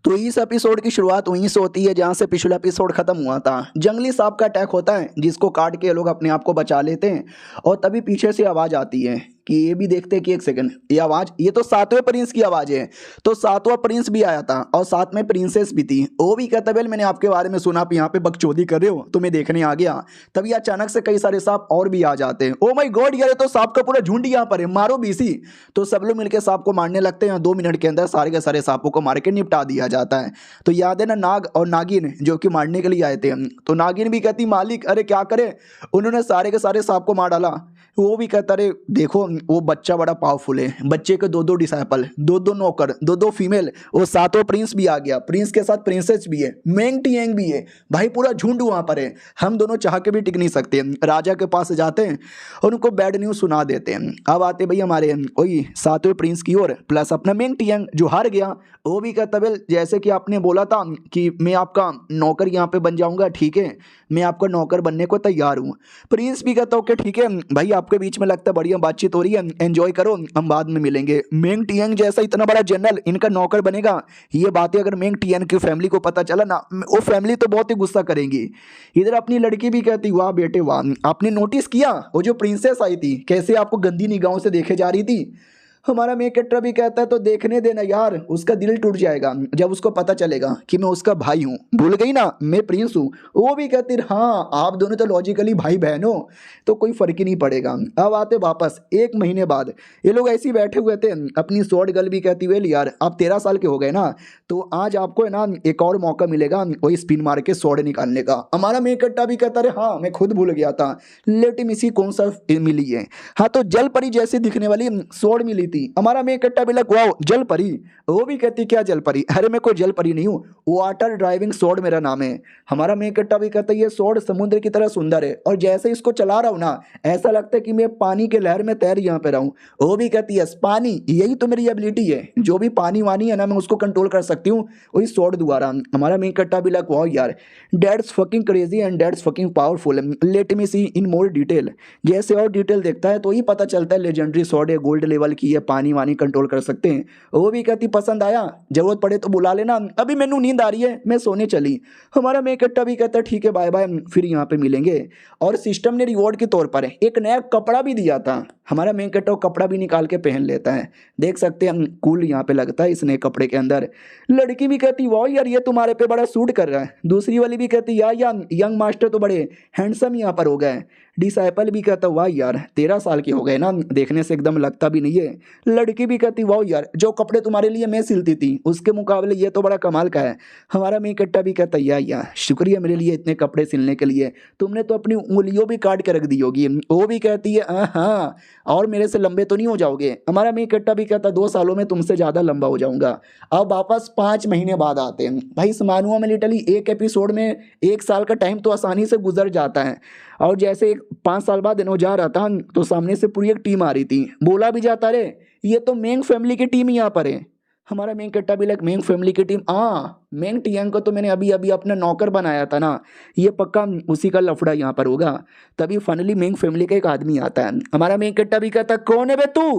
तो इस एपिसोड की शुरुआत वहीं से होती है जहां से पिछला एपिसोड खत्म हुआ था। जंगली सांप का अटैक होता है जिसको काट के ये लोग अपने आप को बचा लेते हैं और तभी पीछे से आवाज आती है कि ये भी देखते हैं कि एक सेकंड, ये आवाज, ये तो सातवें प्रिंस की आवाज है। तो सातवां प्रिंस भी आया था और साथ में प्रिंसेस भी थी। वो भी कहता बेल मैंने आपके बारे में सुना, आप यहाँ पे बकचोदी कर रहे हो तो मैं देखने आ गया। तभी अचानक से कई सारे सांप और भी आ जाते हैं। ओ माय गॉड यार, ये तो सांप का पूरा झुंड यहाँ पर है, मारो बीसी। तो सब लोग मिलकर सांप को मारने लगते हैं। 2 मिनट के अंदर सारे के सारे सांपों को मार के निपटा दिया जाता है। तो याद है ना नाग और नागिन जो कि मारने के लिए आए थे। तो नागिन भी कहती मालिक अरे क्या करे, उन्होंने सारे के सारे सांप को मार डाला। वो भी कहता अरे देखो वो बच्चा बड़ा पावरफुल है, बच्चे के 2-2 डिसाइपल, 2-2 नौकर, 2-2 फीमेल, वो सातों प्रिंस भी आ गया, प्रिंस के साथ प्रिंसेस भी है, मेंग टिएंग भी है, भाई पूरा झुंड वहां पर है। हम दोनों चाह के भी टिक नहीं सकते। राजा के पास जाते हैं और उनको बैड न्यूज सुना देते हैं। अब आते भाई हमारे वही सातवें प्रिंस की ओर, प्लस अपना मेंग टिएंग जो हार गया। वो भी कहता बेल जैसे कि आपने बोला था कि मैं आपका नौकर यहाँ पे बन जाऊंगा, ठीक है मैं आपका नौकर बनने को तैयार हूँ। प्रिंस भी कहता ओके ठीक है भाई, आपके बीच में लगता है बढ़िया बातचीत हो रही है, एंजॉय करो, हम बाद में मिलेंगे। मेंग टिएंग जैसा इतना बड़ा जनरल इनका नौकर बनेगा, ये बातें अगर मेंग टिएंग की फैमिली को पता चला ना, वो फैमिली तो बहुत ही गुस्सा करेंगी। इधर अपनी लड़की भी कहती वाह बेटे वाह, आपने नोटिस किया वो जो प्रिंसेस आई थी कैसे आपको गंदी निगाहों से देखे जा रही थी। हमारा मेकट्रा भी कहता है तो देखने देना यार, उसका दिल टूट जाएगा जब उसको पता चलेगा कि मैं उसका भाई हूँ, भूल गई ना मैं प्रिंस हूँ। वो भी कहती हाँ आप दोनों तो लॉजिकली भाई बहन हो तो कोई फर्क ही नहीं पड़ेगा। अब आते वापस 1 महीने बाद, ये लोग ऐसे ही बैठे हुए थे। अपनी स्वॉर्ड गर्ल भी कहती वेल यार आप 13 साल के हो गए ना, तो आज आपको है ना एक और मौका मिलेगा वही स्पिन मार के स्वॉर्ड निकालने का। हमारा मेकट्टा भी कहता रहे हाँ मैं खुद भूल गया था, लेट मी सी कौन सा मिली है। हाँ तो जल परी जैसी दिखने वाली स्वॉर्ड मिली थी। हमारा मेकट्टा भी लग वाओ जल परी। वो भी कहती क्या जल परी, अरे मैं कोई जल परी नहीं हूँ, वाटर ड्राइविंग स्वॉर्ड मेरा नाम है। हमारा मेकट्टा भी कहता है ये स्वॉर्ड समुद्र की तरह सुंदर है और जैसे इसको चला रहा हूँ ना ऐसा लगता है कि मैं पानी के लहर में तैर यहाँ पे रहूँ। वो भी कहती है पानी यही तो मेरी एबिलिटी है, जो भी पानी वानी है ना मैं उसको कंट्रोल कर सकती हूँ वही स्वॉर्ड द्वारा। हमारा मेकट्टा भी लग वाओ यार that's fucking crazy and that's fucking powerful, let me see in more detail. जैसे और डिटेल देखता है तो ही पता चलता है लेजेंडरी स्वॉर्ड है, गोल्ड लेवल की है, पानी वानी कंट्रोल कर सकते हैं। वो भी कहती पसंद आया, जरूरत पड़े तो बुला लेना, अभी मैनू नींद आ रही है मैं सोने चली। हमारा मेकट्टा भी कहता है ठीक है बाय बाय फिर यहाँ पे मिलेंगे। और सिस्टम ने रिवॉर्ड के तौर पर एक नया कपड़ा भी दिया था। हमारा मेकट्टा कपड़ा भी निकाल के पहन लेता है, देख सकते हैं कूल यहाँ पे लगता है इस नए कपड़े के अंदर। लड़की भी कहती वाह यार ये तुम्हारे पे बड़ा सूट कर रहा है। दूसरी वाली भी कहती यार यंग मास्टर तो बड़े हैंडसम यहाँ पर हो गए। डिसाइपल भी कहता वाह यार 13 साल के हो गए ना, देखने से एकदम लगता भी नहीं है। लड़की भी कहती वाह यार जो कपड़े तुम्हारे लिए मैं सिलती थी उसके मुकाबले ये तो बड़ा कमाल का है। हमारा मेकट्टा भी कहता यार शुक्रिया मेरे लिए इतने कपड़े सिलने के लिए, तुमने तो अपनी उंगलियों भी काट के रख दी होगी। वो भी कहती है हाँ और मेरे से लंबे तो नहीं हो जाओगे। हमारा मेकट्टा भी कहता 2 सालों में तुमसे ज़्यादा लंबा हो जाऊंगा। अब वापस 5 महीने बाद आते हैं भाई। समानुआ में लिटरली एक एपिसोड में 1 साल का टाइम तो आसानी से गुजर जाता है। और जैसे 5 साल बाद इन्हों जा रहा था तो सामने से पूरी एक टीम आ रही थी, बोला भी जाता रे ये तो मेंग फैमिली की टीम यहाँ पर है। हमारा मेकट्टा भी लाइक मेंग फैमिली की टीम, हाँ मेंग टियांग को तो मैंने अभी अभी अपना नौकर बनाया था ना, ये पक्का उसी का लफड़ा यहाँ पर होगा। तभी फाइनली मेंग फैमिली का एक आदमी आता है। हमारा मेकट्टा भी कहता कौन है बे तू।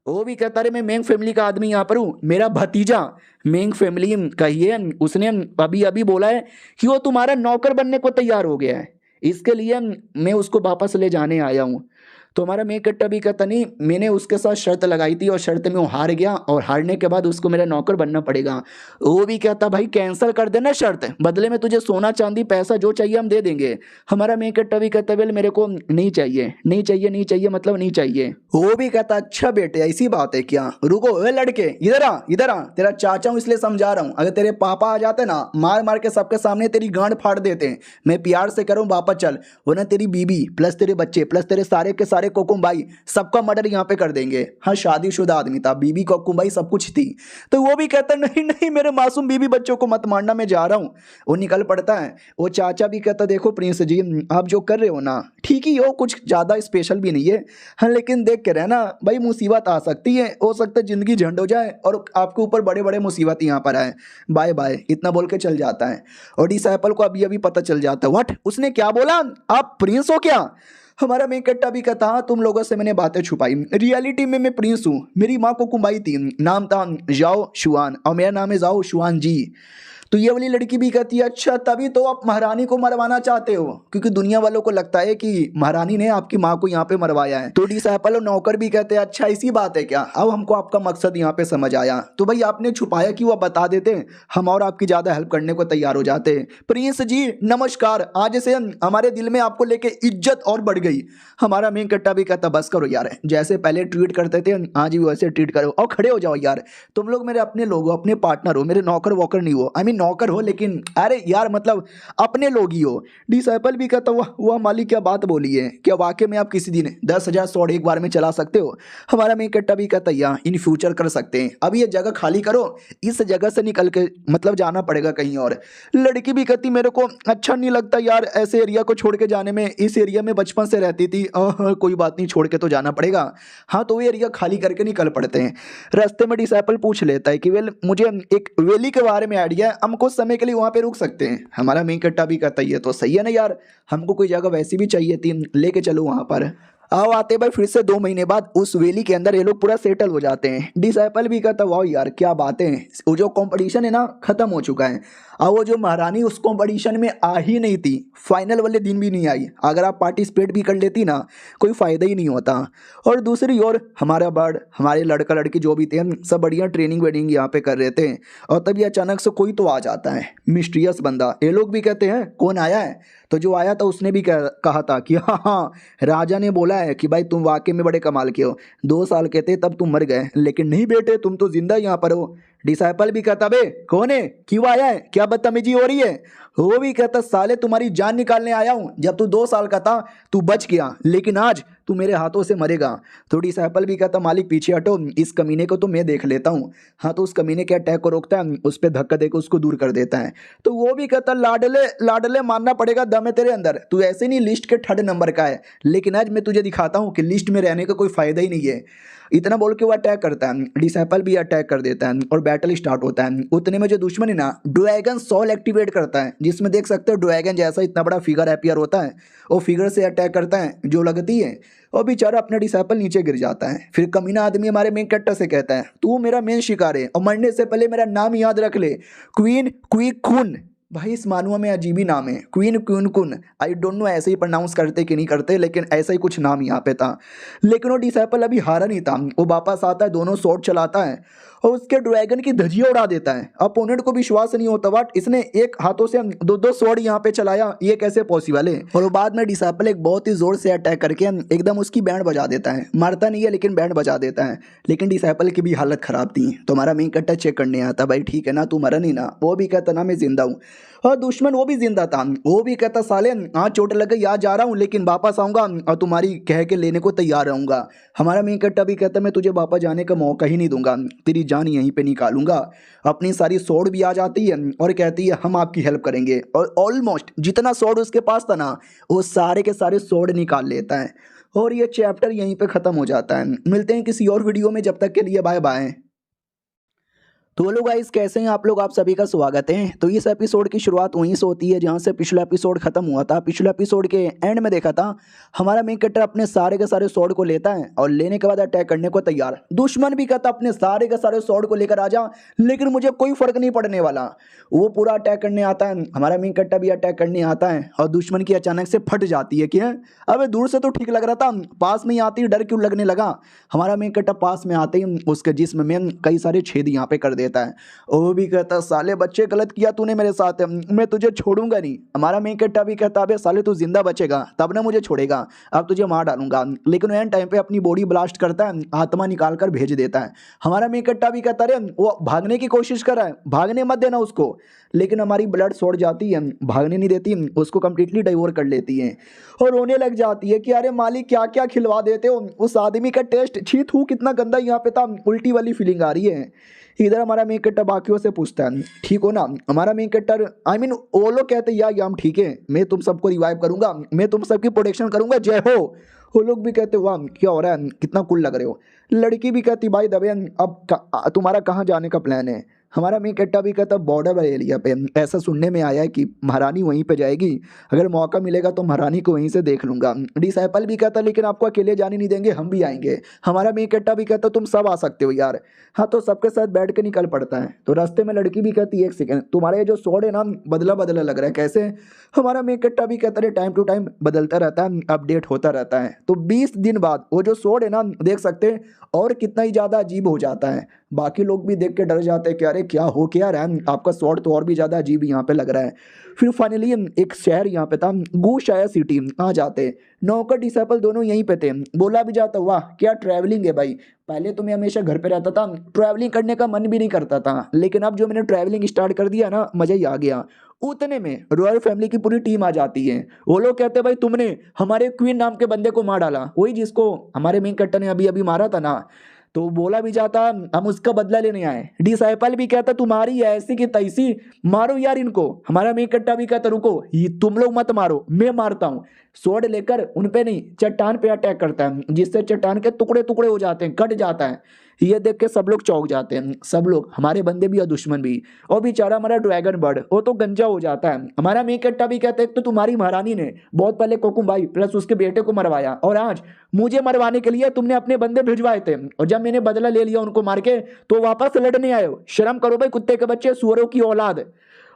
वो भी कहता रे मैं मेंग फैमिली का आदमी यहाँ पर हूँ, मेरा भतीजा मेंग फैमिली का ही है, उसने अभी अभी बोला है कि वो तुम्हारा नौकर बनने को तैयार हो गया है, इसके लिए मैं उसको वापस ले जाने आया हूँ। तो हमारा मेकट्टा भी कहता नहीं मैंने उसके साथ शर्त लगाई थी और शर्त में वो हार गया और हारने के बाद उसको मेरा नौकर बनना पड़ेगा। वो भी कहता भाई कैंसिल कर देना शर्त, बदले में तुझे सोना चांदी पैसा जो चाहिए हम दे देंगे। हमारा मेकट्टा भी कहता वेल मेरे को नहीं चाहिए नहीं चाहिए नहीं चाहिए मतलब नहीं चाहिए। वो भी कहता अच्छा बेटे ऐसी बात है क्या, रुको वे लड़के इधर आ इधर आ, तेरा चाचा हूँ इसलिए समझा रहा हूँ, अगर तेरे पापा आ जाते ना मार मार के सबके सामने तेरी गांड फाड़ देते। मैं प्यार से करूँ वापस चल, वरना तेरी बीबी प्लस तेरे बच्चे प्लस तेरे सारे के सारे कोकुम भाई सबका मर्डर यहाँ पे कर देंगे। हाँ शादीशुदा आदमी था, बीबी कोकुम भाई सब कुछ थी। तो वो भी कहता नहीं नहीं मेरे मासूम बीबी बच्चों को मत मारना मैं जा रहा हूँ। वो निकल पड़ता है। वो चाचा भी कहता देखो प्रिंस जी आप जो कर रहे हो ना ठीक ही हो, कुछ ज़्यादा स्पेशल भी नहीं है, हाँ लेकिन देख के रहना भाई मुसीबत आ सकती है, हो सकता है ज़िंदगी झंड हो जाए और आपके ऊपर बड़े बड़े मुसीबत यहाँ पर आए, बाय बाय इतना बोल के चल जाता है। और डिसाइपल को अभी अभी पता चल जाता है व्हाट उसने क्या बोला, आप प्रिंस हो क्या। हमारा मेन कट्टा भी कहता हाँ तुम लोगों से मैंने बातें छुपाई, रियलिटी में मैं प्रिंस हूँ, मेरी माँ को कुंबाई थी, नाम था जाओ शुआन और मेरा नाम है जाओ शुआन जी। तो ये वाली लड़की भी कहती है अच्छा तभी तो आप महारानी को मरवाना चाहते हो, क्योंकि दुनिया वालों को लगता है कि महारानी ने आपकी माँ को यहाँ पे मरवाया है। तो डिसाइपल और नौकर भी कहते हैं अच्छा इसी बात है क्या, अब हमको आपका मकसद यहाँ पे समझ आया। तो भाई आपने छुपाया कि वो बता देते, हम और आपकी ज्यादा हेल्प करने को तैयार हो जाते। प्रिंस जी नमस्कार, आज से हमारे दिल में आपको लेके इज्जत और बढ़ गई। हमारा मेन कट्टा भी कहता बस करो यार, जैसे पहले ट्रीट करते थे आज भी वैसे ट्रीट करो और खड़े हो जाओ यार, तुम लोग मेरे अपने लोग हो, अपने पार्टनर हो, मेरे नौकर वोकर नहीं हो। आई मीन नौकर हो लेकिन अरे यार मतलब अपने लोग ही हो। डिसाइपल भी कहता वाह मालिक क्या बात बोली है, क्या वाकई में आप किसी दिन 10,000 स्वॉर्ड एक बार में चला सकते हो। हमारा मेन कट्टा भी कहता या इन फ्यूचर कर सकते हैं, अभी ये जगह खाली करो, इस जगह से निकल के मतलब जाना पड़ेगा कहीं और। लड़की भी कहती मेरे को अच्छा नहीं लगता यार ऐसे एरिया को छोड़ के जाने में, इस एरिया में बचपन से रहती थी, कोई बात नहीं छोड़ के तो जाना पड़ेगा। हाँ तो वो एरिया खाली करके निकल पड़ते हैं। रास्ते में डिसाइपल पूछ लेता है कि वेल मुझे एक वैली के बारे में आइडिया है, हम कुछ समय के लिए वहाँ पे रुक सकते हैं। हमारा मेन कट्टा भी कहता है ये तो सही है ना यार, हमको कोई जगह वैसी भी चाहिए थी, लेके चलो वहाँ पर। आओ आते भाई फिर से 2 महीने बाद उस वैली के अंदर ये लोग पूरा सेटल हो जाते हैं। डिसाइपल भी कहता वाह यार क्या बातें हैं, वो जो कंपटीशन है ना खत्म हो चुका है। और वो जो महारानी उस कंपटीशन में आ ही नहीं थी, फाइनल वाले दिन भी नहीं आई, अगर आप पार्टिसिपेट भी कर लेती ना कोई फायदा ही नहीं होता। और दूसरी ओर हमारा बर्ड हमारे लड़का लड़की जो भी थे सब बढ़िया ट्रेनिंग वेनिंग यहाँ पे कर रहे थे, और तभी अचानक से कोई तो आ जाता है मिस्टीरियस बंदा। ये लोग भी कहते हैं कौन आया है, तो जो आया था उसने भी कहा था कि हाँ राजा ने बोला है कि भाई तुम वाकई में बड़े कमाल के हो, 2 साल के थे तब तुम मर गए, लेकिन नहीं बेटे तुम तो जिंदा यहाँ पर हो। डिसाइपल भी कहता बे कौन है, क्यों आया है, क्या बदतमीजी हो रही है। वो भी कहता साले तुम्हारी जान निकालने आया हूँ, जब तू 2 साल का था तू बच गया, लेकिन आज तू मेरे हाथों से मरेगा। तो डिसाइपल भी कहता मालिक पीछे हटो, इस कमीने को तो मैं देख लेता हूँ। हाँ तो उस कमीने के अटैक को रोकता है, उस पर धक्का देकर उसको दूर कर देता है। तो वो भी कहता लाडले लाडले मानना पड़ेगा, दम है तेरे अंदर, तू ऐसे नहीं लिस्ट के 3rd नंबर का है, लेकिन आज मैं तुझे दिखाता हूँ कि लिस्ट में रहने का कोई फायदा ही नहीं है। इतना बोल के वो अटैक करता है, डिसाइपल भी अटैक कर देता है और बैटल स्टार्ट होता है। उतने में जो दुश्मन है ना ड्रैगन सॉल एक्टिवेट करता है, जिसमें देख सकते हो ड्रैगन जैसा इतना बड़ा फिगर अपीयर होता है, वो फिगर से अटैक करता है जो लगती है, और बेचारा अपना डिसाइपल नीचे गिर जाता है। फिर कमीना आदमी हमारे मेन कट्टा से कहता है तू मेरा मेन शिकार है और मरने से पहले मेरा नाम याद रख ले, क्वीन क्विक खून। भाई इस मानुआ में अजीब ही नाम है, क्वीन क्वीन कुन, आई डोंट नो ऐसे ही प्रोनाउंस करते कि नहीं करते, लेकिन ऐसा ही कुछ नाम यहाँ पे था। लेकिन वो डिसाइपल अभी हारा नहीं था, वो वापस आता है, दोनों शॉट चलाता है और उसके ड्रैगन की धज्जियां उड़ा देता है। अपोनेंट को विश्वास नहीं होता वाट इसने एक हाथों से 2-2 स्वॉर्ड यहाँ पे चलाया, ये कैसे पॉसिबल है। और बाद में डिसाइपल एक बहुत ही जोर से अटैक करके एकदम उसकी बैंड बजा देता है, मारता नहीं है लेकिन बैंड बजा देता है। लेकिन डिसाइपल की भी हालत खराब थी, तो हमारा मेन कट्टा चेक करने आता भाई ठीक है ना तू मरा नहीं ना, वो भी कहता ना मैं जिंदा हूँ। और दुश्मन वो भी जिंदा था, वो भी कहता साले हाँ चोट लग गई आज जा रहा हूँ, लेकिन वापस आऊंगा और तुम्हारी कह के लेने को तैयार रहूंगा। हमारा मेन कट्टा भी कहता मैं तुझे वापस जाने का मौका ही नहीं दूंगा, तेरी जान यहीं पे निकालूंगा। अपनी सारी स्वॉर्ड भी आ जाती है और कहती है हम आपकी हेल्प करेंगे, और ऑलमोस्ट जितना स्वॉर्ड उसके पास था ना वो सारे के सारे स्वॉर्ड निकाल लेता है। और ये चैप्टर यहीं पे ख़त्म हो जाता है। मिलते हैं किसी और वीडियो में, जब तक के लिए बाय बाय। तो हेलो गाइस कैसे हैं आप लोग, आप सभी का स्वागत है। तो इस एपिसोड की शुरुआत वहीं से होती है जहां से पिछला एपिसोड खत्म हुआ था। पिछले एपिसोड के एंड में देखा था हमारा मेन कैरेक्टर अपने सारे के सारे स्वॉर्ड को लेता है और लेने के बाद अटैक करने को तैयार। दुश्मन भी कहता अपने सारे के सारे स्वॉर्ड को लेकर आ जा, लेकिन मुझे कोई फर्क नहीं पड़ने वाला। वो पूरा अटैक करने आता है, हमारा मेन कैरेक्टर भी अटैक करने आता है और दुश्मन की अचानक से फट जाती है कि अबे दूर से तो ठीक लग रहा था, पास में ही आती डर क्यों लगने लगा। हमारा मेन कैरेक्टर पास में आते ही उसके जिस्म में कई सारे छेद यहाँ पे कर देता है। वो भी कहता साले बच्चे गलत किया तूने मेरे साथ, मैं तुझे छोड़ूंगा नहीं। हमारा मेन कैरेक्टर भी कहता अबे साले तू जिंदा बचेगा तब ना मुझे छोड़ेगा, अब तुझे मार डालूंगा। लेकिन एंड टाइम पे अपनी बॉडी ब्लास्ट करता है, आत्मा निकाल कर भेज देता है। हमारा मेन कैरेक्टर भी कहता अरे वो भागने की कोशिश कर रहा है, भागने मत देना उसको। लेकिन हमारी ब्लड छोड़ जाती है, भागने नहीं देती, उसको कंप्लीटली डाइवोर कर लेती है और रोने लग जाती है कि अरे मालिक क्या क्या खिलवा देते हो, उस आदमी का टेस्ट छी थू कितना गंदा यहाँ पे था, उल्टी वाली फीलिंग आ रही है। इधर हमारा मेन कैरेक्टर बाकियों से पूछता है ठीक हो ना। हमारा मेन कैरेक्टर आई मीन वो लोग कहते हैं या हम ठीक है, मैं तुम सबको रिवाइव करूंगा, मैं तुम सबकी प्रोटेक्शन करूंगा, जय हो। वो लोग भी कहते वाह क्या हो रहा है, कितना कूल लग रहे हो। लड़की भी कहती भाई दबे अब तुम्हारा कहाँ जाने का प्लान है। हमारा मेन कट्टा भी कहता बॉर्डर एरिया पे ऐसा सुनने में आया है कि महारानी वहीं पे जाएगी, अगर मौका मिलेगा तो महारानी को वहीं से देख लूंगा। डिसाइपल भी कहता लेकिन आपको अकेले जाने नहीं देंगे, हम भी आएंगे। हमारा मेन कट्टा भी कहता तुम सब आ सकते हो यार। हाँ तो सबके साथ बैठ के निकल पड़ता है। तो रास्ते में लड़की भी कहती है एक सेकंड, तुम्हारा ये जो स्वॉर्ड है ना बदला बदला लग रहा है, कैसे? हमारा मेन कट्टा भी कहता है टाइम टू टाइम बदलता रहता है, अपडेट होता रहता है। तो 20 दिन बाद वो जो स्वॉर्ड है ना देख सकते हैं और कितना ही ज़्यादा अजीब हो जाता है। बाकी लोग भी देख के डर जाते हैं कि अरे क्या हो क्या रहा है, आपका स्वॉर्ड तो और भी ज़्यादा अजीब यहाँ पे लग रहा है। फिर फाइनली एक शहर यहाँ पे था, गूशायर सिटी आ जाते। नौकर डिसाइपल दोनों यहीं पे थे। बोला भी जाता वाह क्या ट्रैवलिंग है भाई, पहले तो मैं हमेशा घर पे रहता था, ट्रैवलिंग करने का मन भी नहीं करता था, लेकिन अब जो मैंने ट्रैवलिंग स्टार्ट कर दिया ना मज़ा ही आ गया। उतने में रॉयल फैमिली की पूरी टीम आ जाती है। वो लोग कहते हैं भाई तुमने हमारे क्वीन नाम के बंदे को मार डाला, वही जिसको हमारे मेन कट्टर ने अभी अभी मारा था ना। तो बोला भी जाता हम उसका बदला लेने आए। डिसाइपल भी कहता तुम्हारी ऐसी की तैसी, मारो यार इनको। हमारा मेन कट्टा भी कहता रुको ये तुम लोग मत मारो, मैं मारता हूँ। स्वॉर्ड लेकर उन पे नहीं चट्टान पे अटैक करता है, जिससे चट्टान के टुकड़े टुकड़े हो जाते हैं, कट जाता है। ये देख के सब लोग चौंक जाते हैं, सब लोग हमारे बंदे भी और दुश्मन भी। और बेचारा हमारा ड्रैगन बर्ड वो तो गंजा हो जाता है। हमारा मेन कट्टा भी कहता है तो तुम्हारी महारानी ने बहुत पहले कोकुम भाई प्लस उसके बेटे को मरवाया और आज मुझे मरवाने के लिए तुमने अपने बंदे भिजवाए थे, और जब मैंने बदला ले लिया उनको मार के तो वापस लड़ने आए हो। शर्म करो भाई कुत्ते के बच्चे, सुअरों की औलाद।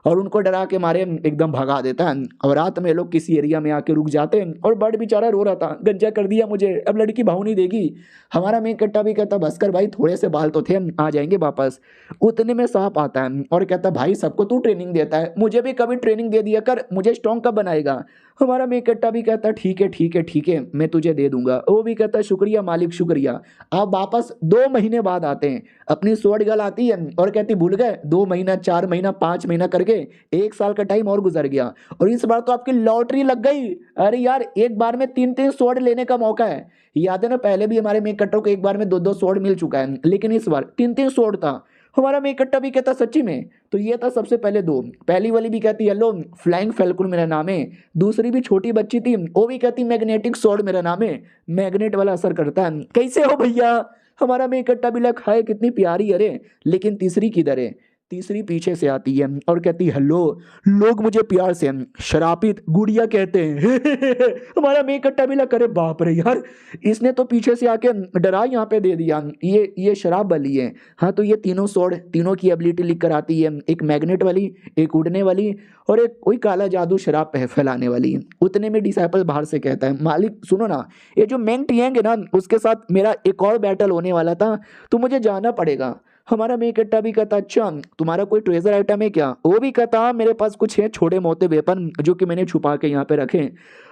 और उनको डरा के मारे एकदम भगा देता है। और रात में लोग किसी एरिया में आके रुक जाते हैं और बर्ड बेचारा रो रहा था गंजा कर दिया मुझे, अब लड़की भाव नहीं देगी। हमारा मेन कट्टा भी कहता बस कर भाई थोड़े से बाल तो थे, आ जाएंगे वापस। उतने में सांप आता है और कहता भाई सबको तू ट्रेनिंग देता है, मुझे भी कभी ट्रेनिंग दे दिया कर, मुझे स्ट्रॉन्ग कब बनाएगा? हमारा मेन कट्टा भी कहता ठीक है ठीक है ठीक है मैं तुझे दे दूंगा। वो भी कहता शुक्रिया मालिक शुक्रिया। आप वापस 2 महीने बाद आते हैं, अपनी स्वॉर्ड गर्ल आती है और कहती भूल गए, 2 महीना 4 महीना 5 महीना करके 1 साल का टाइम और गुजर गया और इस बार तो आपकी लॉटरी लग गई। अरे यार एक बार में 3-3 स्वॉर्ड लेने का मौका है। याद है ना पहले भी हमारे मेन कट्टों को एक बार में 2-2 स्वॉर्ड मिल चुका है, लेकिन इस बार 3-3 स्वॉर्ड था। हमारा मेन कट्टा भी कहता सच्ची में? तो ये था सबसे पहले 2। पहली वाली भी कहती हेलो फ्लाइंग फैल्कन मेरा नाम है। दूसरी भी छोटी बच्ची थी, वो भी कहती मैग्नेटिक स्वॉर्ड मेरा नाम है, मैग्नेट वाला असर करता है। कैसे हो भैया? हमारा मेन कट्टा भी लग है कितनी प्यारी अरे। लेकिन तीसरी किधर है? तीसरी पीछे से आती है और कहती हेलो लोग मुझे प्यार से शरापित गुड़िया कहते हैं। हमारा मेन कट्टा भी लग करे बाप रे यार, इसने तो पीछे से आके डरा यहाँ पे दे दिया, ये शराब वाली है। हाँ तो ये तीनों स्वॉर्ड तीनों की एबिलिटी लिख कर आती है, एक मैग्नेट वाली, एक उड़ने वाली और एक कोई काला जादू शराब फैलाने वाली। उतने में डिसाइपल बाहर से कहता है मालिक सुनो ना, ये जो मेंग टियांग है ना उसके साथ मेरा एक और बैटल होने वाला था तो मुझे जाना पड़ेगा। हमारा मेन कट्टा भी कहता अच्छा तुम्हारा कोई ट्रेजर आइटम है क्या? वो भी कहता मेरे पास कुछ है छोटे मोटे वेपन जो कि मैंने छुपा के यहाँ पे रखे।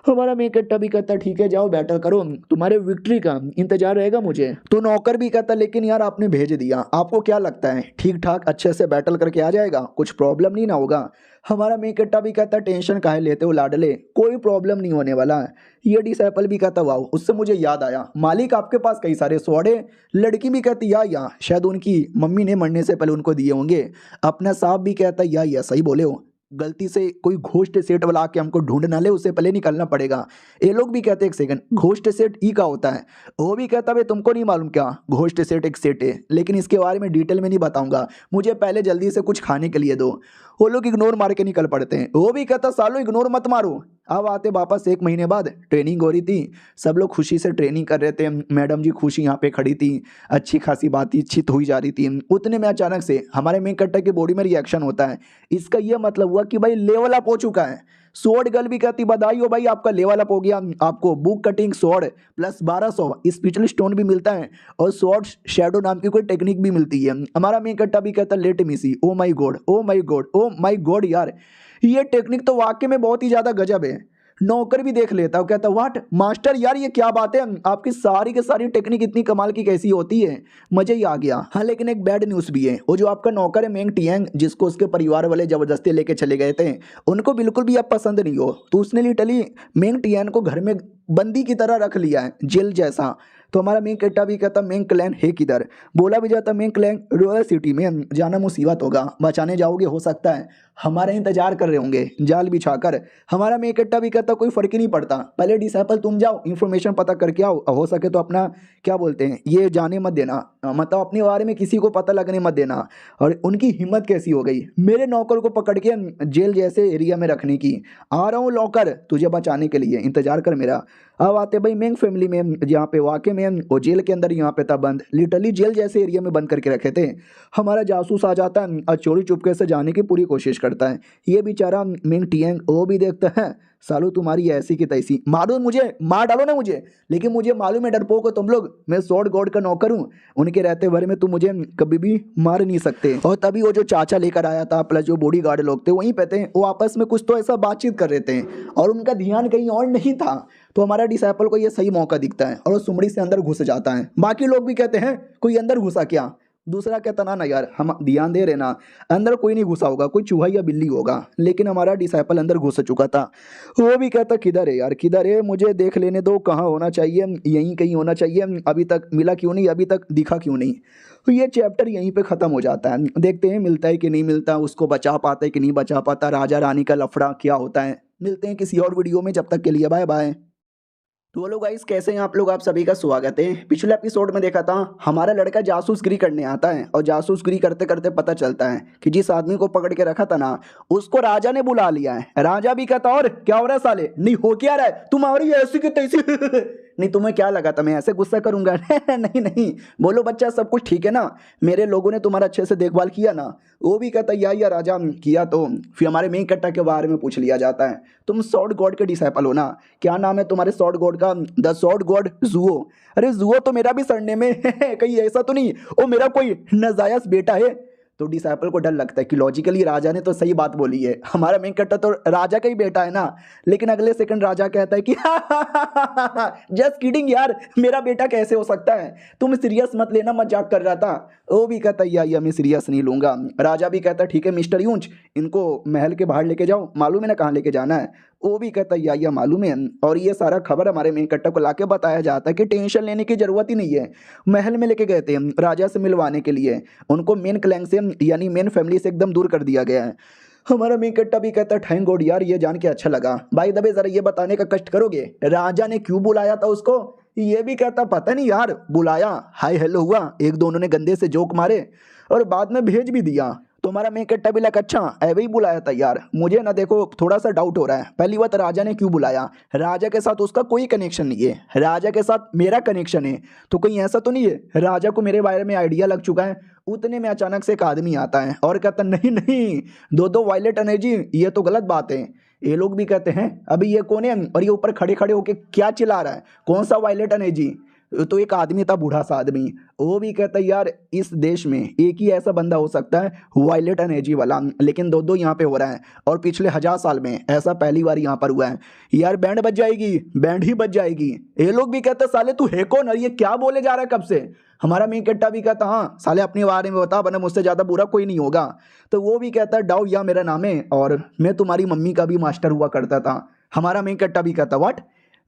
हमारा मेन कट्टा भी कहता ठीक है जाओ बैटल करो, तुम्हारे विक्ट्री का इंतजार रहेगा मुझे। तो नौकर भी कहता लेकिन यार आपने भेज दिया, आपको क्या लगता है ठीक ठाक अच्छे से बैटल करके आ जाएगा, कुछ प्रॉब्लम नहीं ना होगा? हमारा मेन कट्टा भी कहता टेंशन काहे लेते हो लाडले, कोई प्रॉब्लम नहीं होने वाला है। ये डिसाइपल भी कहता वाह उससे मुझे याद आया मालिक आपके पास कई सारे स्वॉर्ड है। लड़की भी कहती या शायद उनकी मम्मी ने मरने से पहले उनको दिए होंगे। अपना सांप भी कहता या सही बोले हो, गलती से कोई घोस्ट सेट वाला आके हमको ढूंढ ना ले उससे पहले निकलना पड़ेगा। ये लोग भी कहते एक सेकंड घोस्ट सेट ई का होता है? वो भी कहता भाई तुमको नहीं मालूम क्या घोस्ट सेट एक सेट है, लेकिन इसके बारे में डिटेल में नहीं बताऊंगा, मुझे पहले जल्दी से कुछ खाने के लिए दो। वो लोग इग्नोर मार के निकल पड़ते हैं। वो भी कहता सालो इग्नोर मत मारो। अब आते वापस 1 महीने बाद, ट्रेनिंग हो रही थी, सब लोग खुशी से ट्रेनिंग कर रहे थे, मैडम जी खुशी यहाँ पे खड़ी थी, अच्छी खासी बातचीत हुई जा रही थी। उतने में अचानक से हमारे मेन कट्टा की बॉडी में रिएक्शन होता है। इसका ये मतलब हुआ कि भाई लेवल अप हो चुका है। स्वॉर्ड गर्ल भी कहती बधाई हो भाई आपका लेवल अप हो गया, आपको book cutting sword plus 1200 spiritual stone भी मिलता है और स्वॉर्ड शैडो नाम की कोई टेक्निक भी मिलती है। हमारा मेन कट्टा भी कहता लेट मी सी, ओ माई गॉड ओ माई गॉड ओ माई गॉड यार ये टेक्निक तो वाकई में बहुत ही ज्यादा गजब है। नौकर भी देख लेता है, कहता व्हाट मास्टर यार ये क्या बात है, आपकी सारी की सारी टेक्निक इतनी कमाल की कैसी होती है, मजे ही आ गया। हाँ लेकिन एक बैड न्यूज़ भी है, वो जो आपका नौकर है मेंग टियांग जिसको उसके परिवार वाले जबरदस्ती लेके चले गए थे, उनको बिल्कुल भी आप पसंद नहीं हो, तो उसने लिटरली मेंग टियांग को घर में बंदी की तरह रख लिया है, जेल जैसा। तो हमारा मेन कट्टा भी कहता मेन क्लैन है किधर। बोला भी जाता मेन क्लैन रॉयल सिटी में, जाना मुसीबत होगा, बचाने जाओगे हो सकता है हमारा इंतजार कर रहे होंगे जाल बिछाकर। हमारा मेन कट्टा भी कहता कोई फर्क ही नहीं पड़ता, पहले डिसाइपल तुम जाओ इन्फॉर्मेशन पता करके आओ, हो सके तो अपना क्या बोलते हैं ये जाने मत देना, मतलब अपने बारे में किसी को पता लगने मत देना। और उनकी हिम्मत कैसी हो गई मेरे नौकर को पकड़ के जेल जैसे एरिया में रखने की। आ रहा हूँ लौकर तुझे बचाने के लिए, इंतजार कर मेरा। अब आते भाई मेंग फैमिली में, जहाँ पे वाकई में वो जेल के अंदर यहाँ पे था बंद, लिटरली जेल जैसे एरिया में बंद करके रखे थे। हमारा जासूस आ जाता है और चोरी चुपके से जाने की पूरी कोशिश करता है। ये बेचारा मेंग टियांग वो भी देखता है, सालू तुम्हारी ऐसी की तैसी, मारो मुझे, मार डालो ना मुझे, लेकिन मुझे मालूम है डरपोक हो तुम लोग, मैं सॉर्ड गॉड का नौकर हूँ, उनके रहते भर में तुम मुझे कभी भी मार नहीं सकते। और तभी वो जो चाचा लेकर आया था प्लस जो बॉडी गार्ड लोग थे वहीं पे थे, वो आपस में कुछ तो ऐसा बातचीत कर रहे थे और उनका ध्यान कहीं और नहीं था। तो हमारा डिसाइपल को ये सही मौका दिखता है और वो सुमड़ी से अंदर घुस जाता है। बाकी लोग भी कहते हैं कोई अंदर घुसा क्या, दूसरा कहता ना यार हम ध्यान दे रहे ना, अंदर कोई नहीं घुसा होगा, कोई चूहा या बिल्ली होगा, लेकिन हमारा डिसाइपल अंदर घुस चुका था। वो भी कहता किधर है यार, किधर है, मुझे देख लेने दो, कहाँ होना चाहिए, यहीं कहीं होना चाहिए, अभी तक मिला क्यों नहीं, अभी तक दिखा क्यों नहीं। तो ये चैप्टर यहीं पे ख़त्म हो जाता है। देखते हैं मिलता है कि नहीं मिलता, उसको बचा पाता है कि नहीं बचा पाता, राजा रानी का लफड़ा क्या होता है। मिलते हैं किसी और वीडियो में, जब तक के लिए बाय बाय। तो हेलो गाइस, कैसे हैं आप लोग, आप सभी का स्वागत है। पिछले एपिसोड में देखा था हमारा लड़का जासूसगिरी करने आता है और जासूसगिरी करते करते पता चलता है कि जिस आदमी को पकड़ के रखा था ना उसको राजा ने बुला लिया है। राजा भी कहता और क्या हो रहा है साले, नहीं हो क्या रहा है तुम्हारी ऐसी की तैसी नहीं तुम्हें क्या लगा था मैं ऐसे गुस्सा करूंगा नहीं नहीं, बोलो बच्चा सब कुछ ठीक है ना, मेरे लोगों ने तुम्हारा अच्छे से देखभाल किया ना। वो भी कहता या राजा किया। तो फिर हमारे मेन कट्टा के बारे में पूछ लिया जाता है, तुम सॉर्ड गॉड के डिसाइपल हो ना, क्या नाम है तुम्हारे सॉर्ड गॉड का, द सॉर्ड गॉड जुओ। अरे जुओ तो मेरा भी सरनेम है कहीं ऐसा तो नहीं वो मेरा कोई नाजायज बेटा है। तो डिसाइपल को डर लगता है कि लॉजिकली राजा ने तो सही बात बोली है, हमारा मेन कट्टा तो राजा का ही बेटा है ना। लेकिन अगले सेकंड राजा कहता है कि जस्ट किडिंग यार, मेरा बेटा कैसे हो सकता है, तुम सीरियस मत लेना, मजाक कर रहा था। वो भी कहता है या मैं सीरियस नहीं लूंगा। राजा भी कहता है ठीक है मिस्टर यूंच, इनको महल के बाहर लेके जाओ, मालूम है ना कहाँ लेके जाना है। वो भी कहता है या मालूम है। और ये सारा खबर हमारे मेन कट्टा को लाके बताया जाता है कि टेंशन लेने की जरूरत ही नहीं है। महल में लेके गए थे राजा से मिलवाने के लिए, उनको मेन क्लैंग से यानी मेन फैमिली से एकदम दूर कर दिया गया है। हमारा मेन कट्टा भी कहता है थैंक गॉड यार, ये जान के अच्छा लगा। भाई दबे जरा ये बताने का कष्ट करोगे राजा ने क्यों बुलाया था उसको। ये भी कहता पता नहीं यार, बुलाया, हाय हेलो हुआ, एक दो उन्होंने गंदे से जोक मारे और बाद में भेज भी दिया। तुम्हारा मेन कट्टा भी लगा अच्छा ऐवे ही बुलाया था यार, मुझे ना देखो थोड़ा सा डाउट हो रहा है। पहली बात राजा ने क्यों बुलाया, राजा के साथ उसका कोई कनेक्शन नहीं है, राजा के साथ मेरा कनेक्शन है। तो कहीं ऐसा तो नहीं है राजा को मेरे बारे में आइडिया लग चुका है। उतने में अचानक से एक आदमी आता है और कहता नहीं नहीं, दो वायलेट एनर्जी, ये तो गलत बात है। ये लोग भी कहते हैं अभी ये कौन है और ये ऊपर खड़े खड़े होके क्या चिल्ला रहा है, कौन सा वायलेट एनर्जी। तो एक आदमी था बूढ़ा सा आदमी, वो भी कहता है यार इस देश में एक ही ऐसा बंदा हो सकता है वायलेट एनर्जी वाला, लेकिन दो यहाँ पे हो रहा है और पिछले 1000 साल में ऐसा पहली बार यहाँ पर हुआ है। यार बैंड बज जाएगी, बैंड ही बज जाएगी। ये लोग भी कहते साले तू है कौन और ये क्या बोले जा रहा है कब से। हमारा मेन कट्टा भी कहता हाँ साले अपने बारे में बता, वरना मुझसे ज़्यादा बुरा कोई नहीं होगा। तो वो भी कहता है डाउ या मेरा नाम है और मैं तुम्हारी मम्मी का भी मास्टर हुआ करता था। हमारा मेन कट्टा भी कहता व्हाट,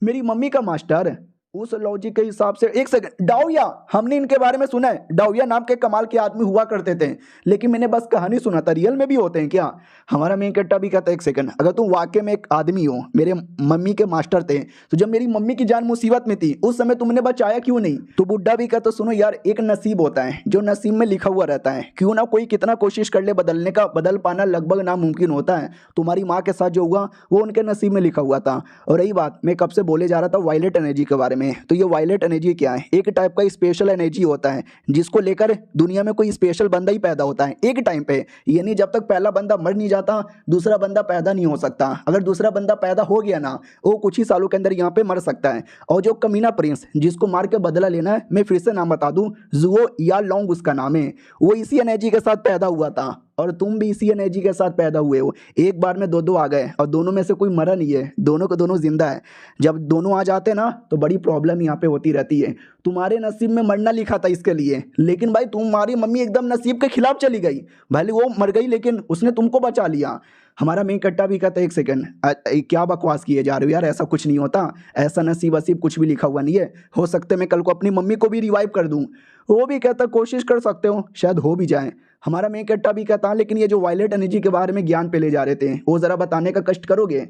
मेरी मम्मी का मास्टर। उस लॉजिक के हिसाब से एक सेकंड, डाउया हमने इनके बारे में सुना है, डाउया नाम के कमाल के आदमी हुआ करते थे, लेकिन मैंने बस कहानी सुना था, रियल में भी होते हैं क्या। हमारा मेन कट्टा भी कहता है एक सेकंड, अगर तुम वाकई में एक आदमी हो, मेरे मम्मी के मास्टर थे, तो जब मेरी मम्मी की जान मुसीबत में थी उस समय तुमने बचाया क्यों नहीं। तो बुड्ढा भी कहता सुनो यार, एक नसीब होता है जो नसीब में लिखा हुआ रहता है, क्यों ना कोई कितना कोशिश कर ले बदलने का, बदल पाना लगभग नामुमकिन होता है। तुम्हारी माँ के साथ जो हुआ वो उनके नसीब में लिखा हुआ था। और रही बात मैं कब से बोले जा रहा था वायलेट एनर्जी के बारे में, तो ये वायलेट एनर्जी क्या है, एक टाइप का स्पेशल एनर्जी होता है जिसको लेकर दुनिया में कोई स्पेशल बंदा ही पैदा होता है एक टाइम पे, यानी जब तक पहला बंदा मर नहीं जाता दूसरा बंदा पैदा नहीं हो सकता। अगर दूसरा बंदा पैदा हो गया ना वो कुछ ही सालों के अंदर यहाँ पे मर सकता है। और जो कमीना प्रिंस जिसको मार के बदला लेना है, मैं फिर से नाम बता दूं, जुओ या लॉन्ग उसका नाम है, वो इसी एनर्जी के साथ पैदा हुआ था और तुम भी इसी एनर्जी के साथ पैदा हुए हो। एक बार में दो आ गए और दोनों में से कोई मरा नहीं है, दोनों के दोनों जिंदा है। जब दोनों आ जाते ना तो बड़ी प्रॉब्लम यहाँ पे होती रहती है। तुम्हारे नसीब में मरना लिखा था इसके लिए, लेकिन भाई तुम्हारी मम्मी एकदम नसीब के खिलाफ चली गई, भले वो मर गई लेकिन उसने तुमको बचा लिया। हमारा मेन कट्टा भी कहता है एक सेकंड, क्या बकवास किए जा रहे हो यार, ऐसा कुछ नहीं होता, ऐसा नसीब वसीब कुछ भी लिखा हुआ नहीं है, हो सकता है मैं कल को अपनी मम्मी को भी रिवाइव कर दूं। वो भी कहता कोशिश कर सकते हो, शायद हो भी जाए। हमारा मेन कट्टा भी कहता लेकिन ये जो वायलेट एनर्जी के बारे में ज्ञान पे ले जा रहे थे वो ज़रा बताने का कष्ट करोगे।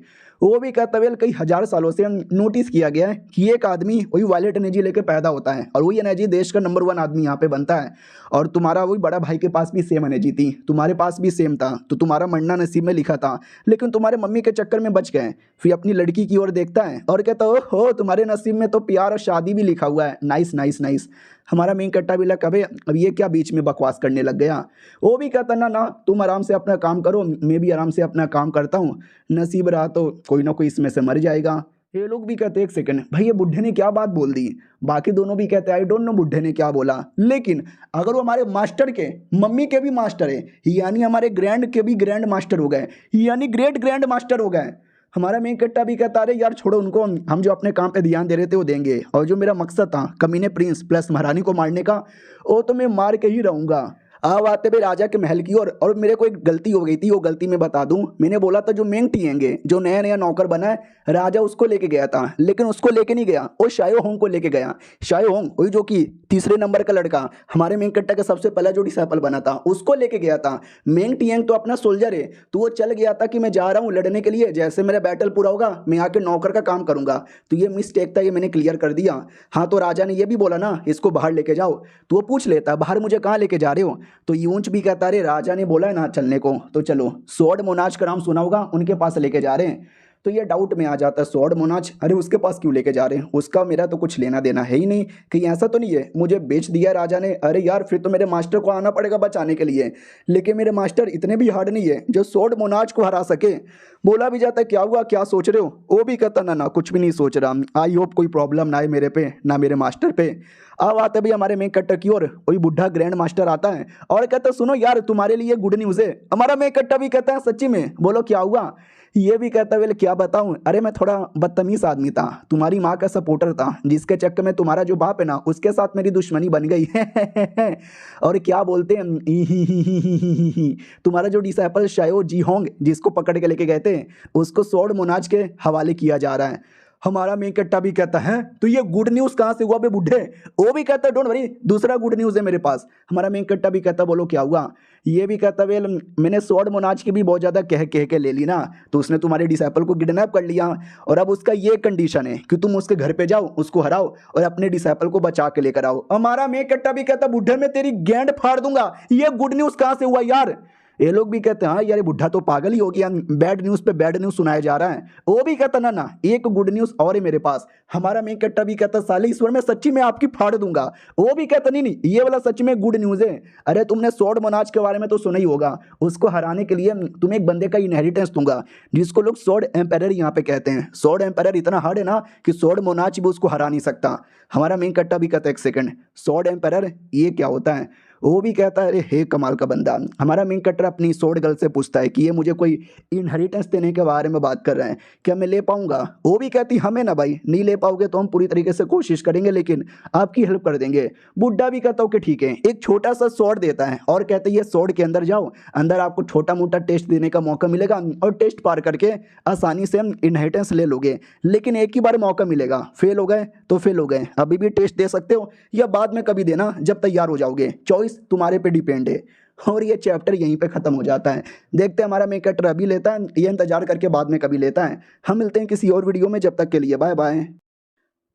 वो भी कहता वेल कई हजार सालों से नोटिस किया गया है कि एक आदमी वही वायलेट एनर्जी लेके पैदा होता है और वही एनर्जी देश का नंबर 1 आदमी यहाँ पे बनता है। और तुम्हारा वही बड़ा भाई के पास भी सेम एनर्जी थी, तुम्हारे पास भी सेम था, तो तुम्हारा मरना नसीब में लिखा था, लेकिन तुम्हारे मम्मी के चक्कर में बच गए। फिर अपनी लड़की की ओर देखता है और कहता हो तुम्हारे नसीब में तो प्यार और शादी भी लिखा हुआ है। Nice nice nice. हमारा मेन कट्टा भी लगा अबे अब ये क्या बीच में बकवास करने लग गया। वो भी कहता ना ना तुम आराम से अपना काम करो, मैं भी आराम से अपना काम करता हूँ, नसीब रहा तो कोई ना कोई इसमें से मर जाएगा। ये लोग भी कहते एक सेकंड भाई ये बुढ़े ने क्या बात बोल दी। बाकी दोनों भी कहते आई डोंट नो बुढ़े ने क्या बोला, लेकिन अगर वो हमारे मास्टर के मम्मी के भी मास्टर है यानी हमारे ग्रैंड के भी ग्रैंड मास्टर हो गए यानी ग्रेट ग्रैंड मास्टर हो गए। हमारा मेन कट्टा भी कहता अरे यार छोड़ो उनको, हम जो अपने काम पे ध्यान दे रहे थे वो देंगे, और जो मेरा मकसद था कमीने प्रिंस प्लस महारानी को मारने का वो तो मैं मार के ही रहूंगा। अब आते भाई राजा के महल की ओर, और मेरे को एक गलती हो गई थी, वो गलती मैं बता दूं। मैंने बोला था जो मेंग टिएंगे जो नया नया नौकर बना है राजा उसको लेके गया था, लेकिन उसको लेके नहीं गया, वो शायो होंग को लेके गया। शायो होंग वही जो कि तीसरे नंबर का लड़का हमारे मेंग कट्टा का सबसे पहला जो डिसाइपल बना था उसको लेके गया था। मेंग टिएंग तो अपना सोल्जर है, तो वो चल गया था कि मैं जा रहा हूँ लड़ने के लिए, जैसे मेरा बैटल पूरा होगा मैं आके नौकर का काम करूंगा। तो ये मिस्टेक था, ये मैंने क्लियर कर दिया। हाँ तो राजा ने ये भी बोला ना इसको बाहर लेके जाओ, तो वो पूछ लेता बाहर मुझे कहाँ लेके जा रहे हो, तो यूंच भी कहता अरे राजा ने बोला है ना चलने को, तो चलो। स्वॉर्ड मोनाज का नाम सुना होगा, उनके पास लेके जा रहे हैं। तो ये डाउट में आ जाता है स्वॉर्ड मोनाज अरे उसके पास क्यों लेके जा रहे हैं, उसका मेरा तो कुछ लेना देना है ही नहीं, कहीं ऐसा तो नहीं है मुझे बेच दिया राजा ने। अरे यार फिर तो मेरे मास्टर को आना पड़ेगा बचाने के लिए, लेकिन मेरे मास्टर इतने भी हार्ड नहीं है जो स्वॉर्ड मोनाज को हरा सके। बोला भी जाता है क्या हुआ क्या सोच रहे हो, वो भी कहता ना ना कुछ भी नहीं सोच रहा, आई होप कोई प्रॉब्लम ना आए मेरे पे ना मेरे मास्टर पे। अब आते भी हमारे मेन कट्टा की ओर, वही बुढ़ा ग्रैंड मास्टर आता है और कहता सुनो यार तुम्हारे लिए गुड न्यूज़ है। हमारा मेन कट्टा भी कहता है सच्ची में, बोलो क्या हुआ। ये भी कहता है क्या बताऊं, अरे मैं थोड़ा बदतमीज आदमी था, तुम्हारी माँ का सपोर्टर था, जिसके चक्कर में तुम्हारा जो बाप है ना उसके साथ मेरी दुश्मनी बन गई और क्या बोलते हैं तुम्हारा जो डिसाइपल शायो जी होंग जिसको पकड़ के लेके गए थे उसको स्वॉर्ड मोनाज के हवाले किया जा रहा है। हमारा मेन कट्टा भी कहता है तो ये गुड न्यूज़ कहाँ से हुआ बे बुढ़े। वो भी कहता है डोंट वरी दूसरा गुड न्यूज़ है मेरे पास। हमारा मेन कट्टा भी कहता बोलो क्या हुआ। ये भी कहता वेल मैंने स्वॉर्ड मोनाज की भी बहुत ज़्यादा कह के ले ली ना, तो उसने तुम्हारे डिसाइपल को किडनैप कर लिया और अब उसका ये कंडीशन है कि तुम उसके घर पे जाओ उसको हराओ और अपने डिसाइपल को बचा के लेकर आओ। हमारा मेन कट्टा भी कहता बुढ़े मैं तेरी गेंड फाड़ दूंगा, ये गुड न्यूज़ कहाँ से हुआ यार। ये लोग भी कहते हैं हाँ यार बुढ़ा तो पागल ही हो गया, बैड न्यूज़ पे बैड न्यूज़ सुनाया जा रहा है। वो भी कहता ना ना एक गुड न्यूज़ और है मेरे पास। हमारा मेन कट्टा भी कहता साले ईश्वर मैं सच्ची में आपकी फाड़ दूंगा। वो भी कहता नहीं नहीं ये वाला सच में गुड न्यूज़ है। अरे तुमने स्वॉर्ड मोनाज के बारे में तो सुना ही होगा, उसको हराने के लिए तुम्हें एक बंदे का इनहेरिटेंस दूंगा जिसको लोग स्वॉर्ड एम्पायर यहाँ पे कहते हैं। स्वॉर्ड एम्पायर इतना हार्ड है ना कि स्वॉर्ड मोनाज भी उसको हरा नहीं सकता। हमारा मेन कट्टा भी कहता है एक सेकंड स्वॉर्ड एम्पायर ये क्या होता है। वो भी कहता है अरे हे कमाल का बंदा। हमारा मेन कट्टर अपनी स्वॉर्ड गर्ल से पूछता है कि ये मुझे कोई इनहेरिटेंस देने के बारे में बात कर रहे हैं, क्या मैं ले पाऊंगा। वो भी कहती हमें ना भाई नहीं ले पाओगे तो हम पूरी तरीके से कोशिश करेंगे लेकिन आपकी हेल्प कर देंगे। बुड्ढा भी कहता हूँ कि ठीक है, एक छोटा सा स्वॉर्ड देता है और कहते हैं ये स्वॉर्ड के अंदर जाओ, अंदर आपको छोटा मोटा टेस्ट देने का मौका मिलेगा और टेस्ट पार करके आसानी से हम इनहेरिटेंस ले लोगे, लेकिन एक ही बार मौका मिलेगा, फेल हो गए तो फेल हो गए, अभी भी टेस्ट दे सकते हो या बाद में कभी देना जब तैयार हो जाओगे, चॉइस तुम्हारे पे डिपेंड है। और ये चैप्टर यहीं पे ख़त्म हो जाता है। देखते हैं हमारा मेन कट्टर अभी लेता है ये इंतजार करके बाद में कभी लेता है। हम मिलते हैं किसी और वीडियो में, जब तक के लिए बाय बाय।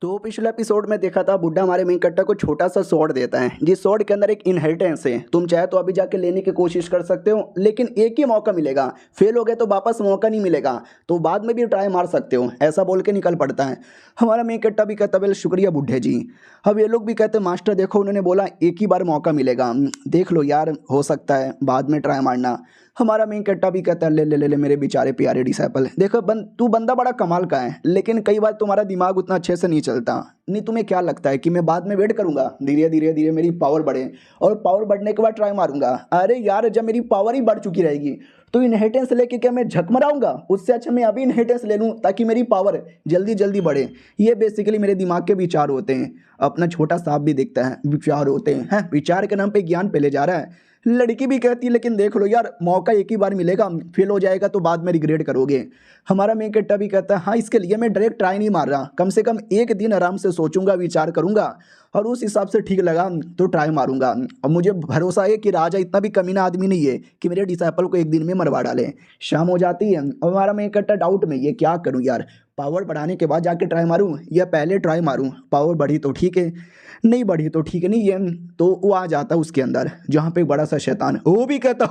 तो पिछले एपिसोड में देखा था बुड्ढा हमारे मेन कट्टर को छोटा सा स्वॉर्ड देता है, जिस स्वॉर्ड के अंदर एक इनहेरिटेंस है, तुम चाहे तो अभी जाके लेने की कोशिश कर सकते हो लेकिन एक ही मौका मिलेगा, फेल हो गए तो वापस मौका नहीं मिलेगा, तो बाद में भी ट्राई मार सकते हो, ऐसा बोल के निकल पड़ता है। हमारा मेन कट्टा भी कहता वेल शुक्रिया बुड्ढे जी। अब ये लोग भी कहते मास्टर देखो उन्होंने बोला एक ही बार मौका मिलेगा, देख लो यार हो सकता है बाद में ट्राई मारना। हमारा मेन कट्टा भी कहता है ले ले ले ले मेरे बेचारे प्यारे डिसाइपल, देखो तू बंदा बड़ा कमाल का है लेकिन कई बार तुम्हारा दिमाग उतना अच्छे से नहीं चलता। नहीं तुम्हें क्या लगता है कि मैं बाद में वेट करूंगा धीरे धीरे धीरे मेरी पावर बढ़े और पावर बढ़ने के बाद ट्राई मारूंगा। अरे यार जब मेरी पावर ही बढ़ चुकी रहेगी तो इनहेरिटेंस लेके क्या मैं झक मराऊंगा, उससे अच्छा मैं अभी इनहेरिटेंस ले लूं ताकि मेरी पावर जल्दी जल्दी बढ़े। ये बेसिकली मेरे दिमाग के विचार होते हैं, अपना छोटा सांप भी दिखता है विचार होते हैं, विचार के नाम पे ज्ञान पे ले जा रहा है। लड़की भी कहती है लेकिन देख लो यार, मौका एक ही बार मिलेगा, फेल हो जाएगा तो बाद में रिग्रेट करोगे। हमारा मेन कट्टा भी कहता है हाँ, इसके लिए मैं डायरेक्ट ट्राई नहीं मार रहा, कम से कम एक दिन आराम से सोचूंगा, विचार करूंगा और उस हिसाब से ठीक लगा तो ट्राई मारूंगा। और मुझे भरोसा है कि राजा इतना भी कमीना आदमी नहीं है कि मेरे डिसाइपल को एक दिन में मरवा डाले। शाम हो जाती है और हमारा मेन कट्टा डाउट में, ये क्या करूं यार, पावर बढ़ाने के बाद जाके ट्राई मारूं या पहले ट्राई मारूं, पावर बढ़ी तो ठीक है, नहीं बढ़ी तो ठीक है नहीं है। तो वो आ जाता उसके अंदर जहाँ पे बड़ा सा शैतान, वो भी कहता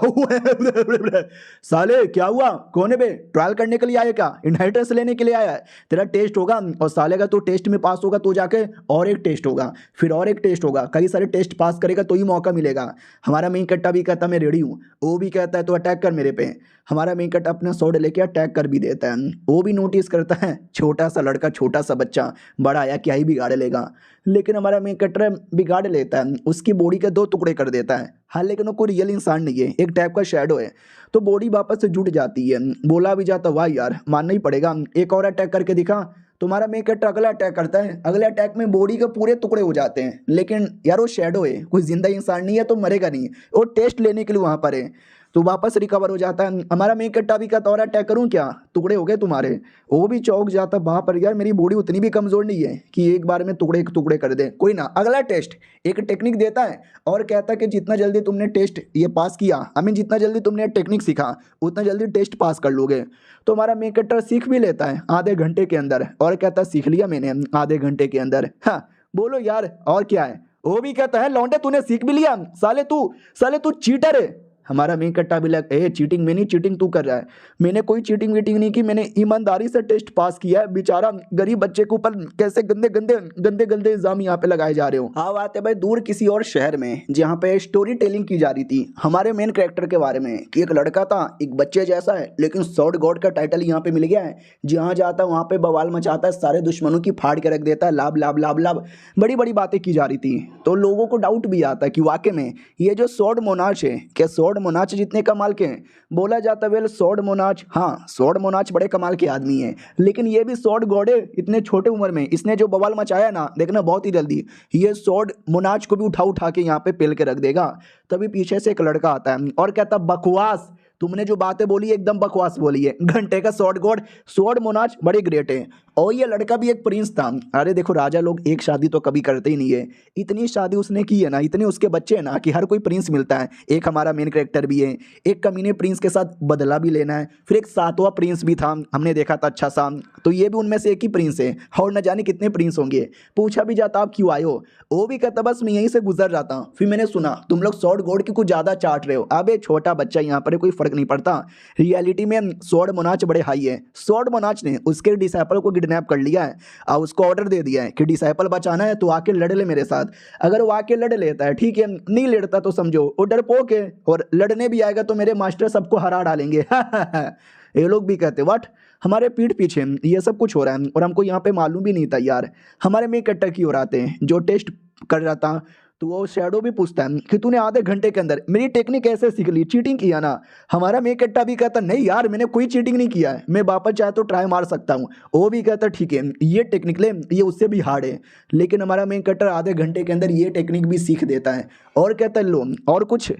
साले क्या हुआ, कौन है बे, ट्रायल करने के लिए आया क्या, इनहेरिटेंस लेने के लिए आया है, तेरा टेस्ट होगा और साले का तो टेस्ट में पास होगा तो जाके और एक टेस्ट होगा, फिर और एक टेस्ट होगा, कई सारे टेस्ट पास करेगा तो ही मौका मिलेगा। हमारा मेन कट्टा भी कहता मैं रेडी हूँ, वो भी कहता है तो अटैक कर मेरे पे। हमारा मेन कट्टा अपना स्वॉर्ड लेके अटैक कर भी देता है। वो भी नोटिस करता है छोटा सा लड़का, छोटा सा बच्चा, बड़ा आया क्या ही बिगाड़ लेगा, लेकिन हमारा मेन कट्टा बिगाड़ लेता है, उसकी बॉडी के 2 टुकड़े कर देता है। हाँ लेकिन वो कोई रियल इंसान नहीं है, एक टाइप का शैडो है, तो बॉडी वापस से जुट जाती है। बोला भी जाता वाह यार, मानना ही पड़ेगा, एक और अटैक करके दिखा। तुम्हारा मेन कट्टा अगला अटैक करता है, अगले अटैक में बॉडी के पूरे टुकड़े हो जाते हैं, लेकिन यार वो शैडो है, कोई जिंदा इंसान नहीं है तो मरेगा नहीं, वो टेस्ट लेने के लिए वहां पर है, तो वापस रिकवर हो जाता है। हमारा मेन कट्टा भी कहता और अटैक करूं क्या, टुकड़े हो गए तुम्हारे। वो भी चौंक जाता, वहां पर यार मेरी बॉडी उतनी भी कमजोर नहीं है कि एक बार में टुकड़े टुकड़े कर दे, कोई ना, अगला टेस्ट एक टेक्निक देता है और कहता है कि जितना जल्दी तुमने टेस्ट ये पास किया, आई मीन जितना जल्दी तुमने टेक्निक सीखा उतना जल्दी टेस्ट पास कर लोगे। तो हमारा मेन कट्टा सीख भी लेता है आधे घंटे के अंदर और कहता है सीख लिया मैंने आधे घंटे के अंदर। हाँ बोलो यार और क्या है। वो भी कहता है लौंडे तूने सीख भी लिया, साले तू चीटर है। हमारा मेन कट्टा भी लग ए चीटिंग में नहीं, चीटिंग तू कर रहा है, मैंने कोई चीटिंग वीटिंग नहीं की, मैंने ईमानदारी से टेस्ट पास किया है। बेचारा गरीब बच्चे के ऊपर कैसे गंदे गंदे गंदे गंदे इल्जाम यहाँ पे लगाए जा रहे हो। हाँ बात है भाई दूर किसी और शहर में जहाँ पे स्टोरी टेलिंग की जा रही थी हमारे मेन कैरेक्टर के बारे में कि एक लड़का था, एक बच्चे जैसा है, लेकिन सॉर्ड गॉड का टाइटल यहाँ पे मिल गया है, जहाँ जाता है वहाँ पे बवाल मचाता है, सारे दुश्मनों की फाड़ के रख देता है, लाभ लाभ लाभ लाभ, बड़ी बड़ी बातें की जा रही थी। तो लोगों को डाउट भी आता है कि वाकई में ये जो सॉर्ड मोनाच है, क्या सॉर्ड मोनाच जितने कमाल के हैं। बोला जाता है वेल सॉर्ड मोनाच, हाँ सॉर्ड मोनाच बड़े कमाल के आदमी है, लेकिन ये भी सॉर्ड गॉड है। इतने छोटे उम्र में इसने जो बवाल मचाया ना, देखना बहुत ही जल्दी ये सॉर्ड मोनाच को भी उठा उठा के यहाँ पे पेल के रख देगा। तभी पीछे से एक लड़का आता है और कहता बकवास, तुमने जो बातें बोली एकदम बकवास बोली है, घंटे का सॉर्ड गॉड सॉर्ड मोनाच बड़े ग्रेट है। और ये लड़का भी एक प्रिंस था। अरे देखो राजा लोग एक शादी तो कभी करते ही नहीं है, इतनी शादी उसने की है ना, इतने उसके बच्चे हैं ना कि हर कोई प्रिंस मिलता है। एक हमारा मेन कैरेक्टर भी है, एक कमीने प्रिंस के साथ बदला भी लेना है, फिर एक 7वां प्रिंस भी था हमने देखा था अच्छा सा, तो ये भी उनमें से एक ही प्रिंस है और न जाने कितने प्रिंस होंगे। पूछा भी जाता आप क्यों आए हो, वो भी कहता बस मैं यहीं से गुजर रहा था, फिर मैंने सुना तुम लोग सॉर्ड गॉड की कुछ ज़्यादा चाट रहे हो। अबे छोटा बच्चा यहाँ पर कोई फर्क नहीं पड़ता, रियलिटी में सॉर्ड मोनाच बड़े हाई है। सॉर्ड मोनाच ने उसके डिसाइपल को किडनैप कर लिया है और उसको ऑर्डर दे दिया है कि डिसाइपल बचाना है तो आके लड़ ले मेरे साथ। अगर वो आके लड़ लेता है ठीक है, नहीं लड़ता तो समझो वो डरपोक है और लड़ने भी आएगा तो मेरे मास्टर सबको हरा डालेंगे। ये लोग भी कहते व्हाट, हमारे पीठ पीछे ये सब कुछ हो रहा है और हमको यहाँ पे मालूम भी नहीं था यार। हमारे में कट्टा की हो आते हैं जो टेस्ट कर रहा था, तो वो शैडो भी पूछता है कि तूने आधे घंटे के अंदर मेरी टेक्निक कैसे सीख ली, चीटिंग किया ना। हमारा मेन कट्टा भी कहता नहीं यार मैंने कोई चीटिंग नहीं किया है, मैं वापस चाहे तो ट्राई मार सकता हूँ। वो भी कहता ठीक है ये टेक्निक ले, ये उससे भी हार्ड है, लेकिन हमारा मेन कट्टा आधे घंटे के अंदर ये टेक्निक भी सीख देता है और कहता है लो और कुछ।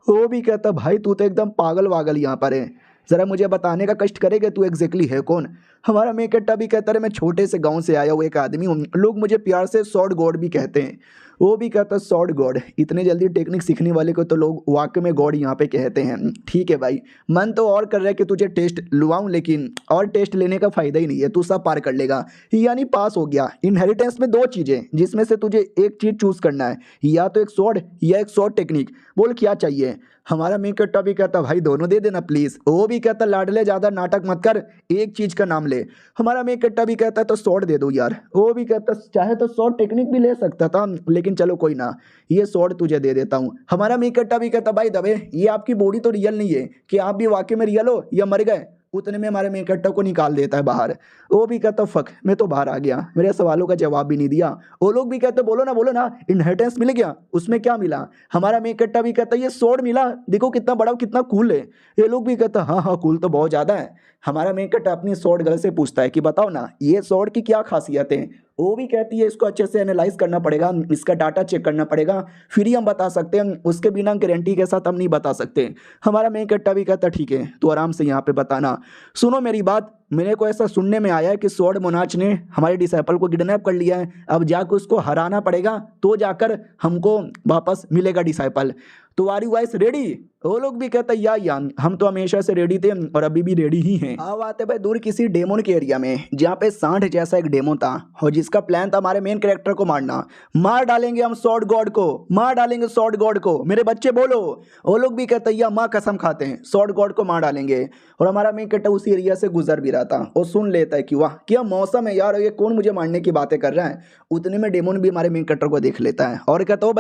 वो भी कहता भाई तू तो एकदम पागल वागल यहाँ पर है, ज़रा मुझे बताने का कष्ट करेगा तू एग्जैक्टली है कौन। हमारा मेन कट्टा भी कहता है मैं छोटे से गांव से आया हुआ एक आदमी हूँ, लोग मुझे प्यार से सॉर्ड गॉड भी कहते हैं। वो भी कहता सॉर्ड गॉड, इतने जल्दी टेक्निक सीखने वाले को तो लोग वाकई में गॉड यहाँ पे कहते हैं। ठीक है भाई, मन तो और कर रहा है कि तुझे टेस्ट लुवाऊं, लेकिन और टेस्ट लेने का फ़ायदा ही नहीं है, तू सब पार कर लेगा यानी पास हो गया। इनहेरिटेंस में 2 चीज़ें जिसमें से तुझे एक चीज़ चूज़ करना है, या तो एक सॉर्ड या एक सॉर्ड टेक्निक, बोल क्या चाहिए। हमारा मेन कट्टा भी कहता भाई दोनों दे देना प्लीज़। वो भी कहता लाडले ज़्यादा नाटक मत कर, एक चीज़ का नाम ले। हमारा मेन कट्टा भी कहता तो सॉर्ड दे दो यार। वो भी कहता चाहे तो सॉर्ड टेक्निक भी ले सकता था, लेकिन चलो कोई ना, ये सॉर्ड तुझे दे देता हूँ। हमारा मेन कट्टा भी कहता भाई दबे ये आपकी बॉडी तो रियल नहीं है कि आप भी वाकई में रियल हो या मर गए। उतने में हमारे मेन कट्टा को निकाल देता है बाहर। वो भी कहता फक मैं तो बाहर आ गया, मेरे सवालों का जवाब भी नहीं दिया। वो लोग भी कहते बोलो ना इनहेरिटेंस मिल गया, उसमें क्या मिला। हमारा मेन कट्टा भी कहता ये सॉर्ड मिला, देखो कितना बड़ा कितना कूल है। ये लोग भी कहता हाँ कूल तो बहुत ज़्यादा है। हमारा मेन कट्टा अपनी सॉर्ड गर्ल से पूछता है कि बताओ ना ये सॉर्ड की क्या खासियत है। वो भी कहती है इसको अच्छे से एनालाइज करना पड़ेगा, इसका डाटा चेक करना पड़ेगा, फिर ही हम बता सकते हैं, उसके बिना गारंटी के साथ हम नहीं बता सकते। हमारा मेन कट्टा भी कहता ठीक है तो आराम से यहाँ पे बताना। सुनो मेरी बात, मेरे को ऐसा सुनने में आया है कि स्वॉर्ड मोनाच ने हमारे डिसाइपल को किडनैप कर लिया है, अब जाकर उसको हराना पड़ेगा तो जाकर हमको वापस मिलेगा डिसाइपल। तो आर यू गाइस रेडी? वो लोग भी कहते हैं या हम तो हमेशा से रेडी थे और अभी भी रेडी ही हैं। अब आते भाई दूर किसी डेमोन के एरिया में जहाँ पे सांड जैसा एक डेमोन था और जिसका प्लान था हमारे मेन कैरेक्टर को मारना। मार डालेंगे हम स्वॉर्ड गॉड को, मार डालेंगे स्वॉर्ड गॉड को, मेरे बच्चे बोलो। वो लोग भी कहते हैं या माँ कसम खाते हैं स्वॉर्ड गॉड को मार डालेंगे। और हमारा मेन कैरेक्टर उसी एरिया से गुजर भी रहा था और सुन लेता है कि वाह क्या मौसम है यार, ये कौन मुझे मारने की बातें कर रहा है। उतने में डेमोन भी हमारे मेन कैरेक्टर को देख लेता है और कहता है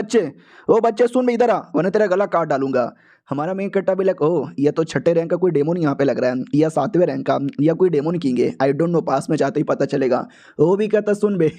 ओ बच्चे सुन, मैं इधर आ वरना तेरा गला काट डालूंगा। हमारा मेन कट्टा भी लग ओह ये तो छठे रैंक का कोई डेमोन यहाँ पे लग रहा है या सातवें रैंक का या कोई डेमोन किंग है, आई डोंट नो, पास में जाते ही पता चलेगा। वो भी कहता सुन बे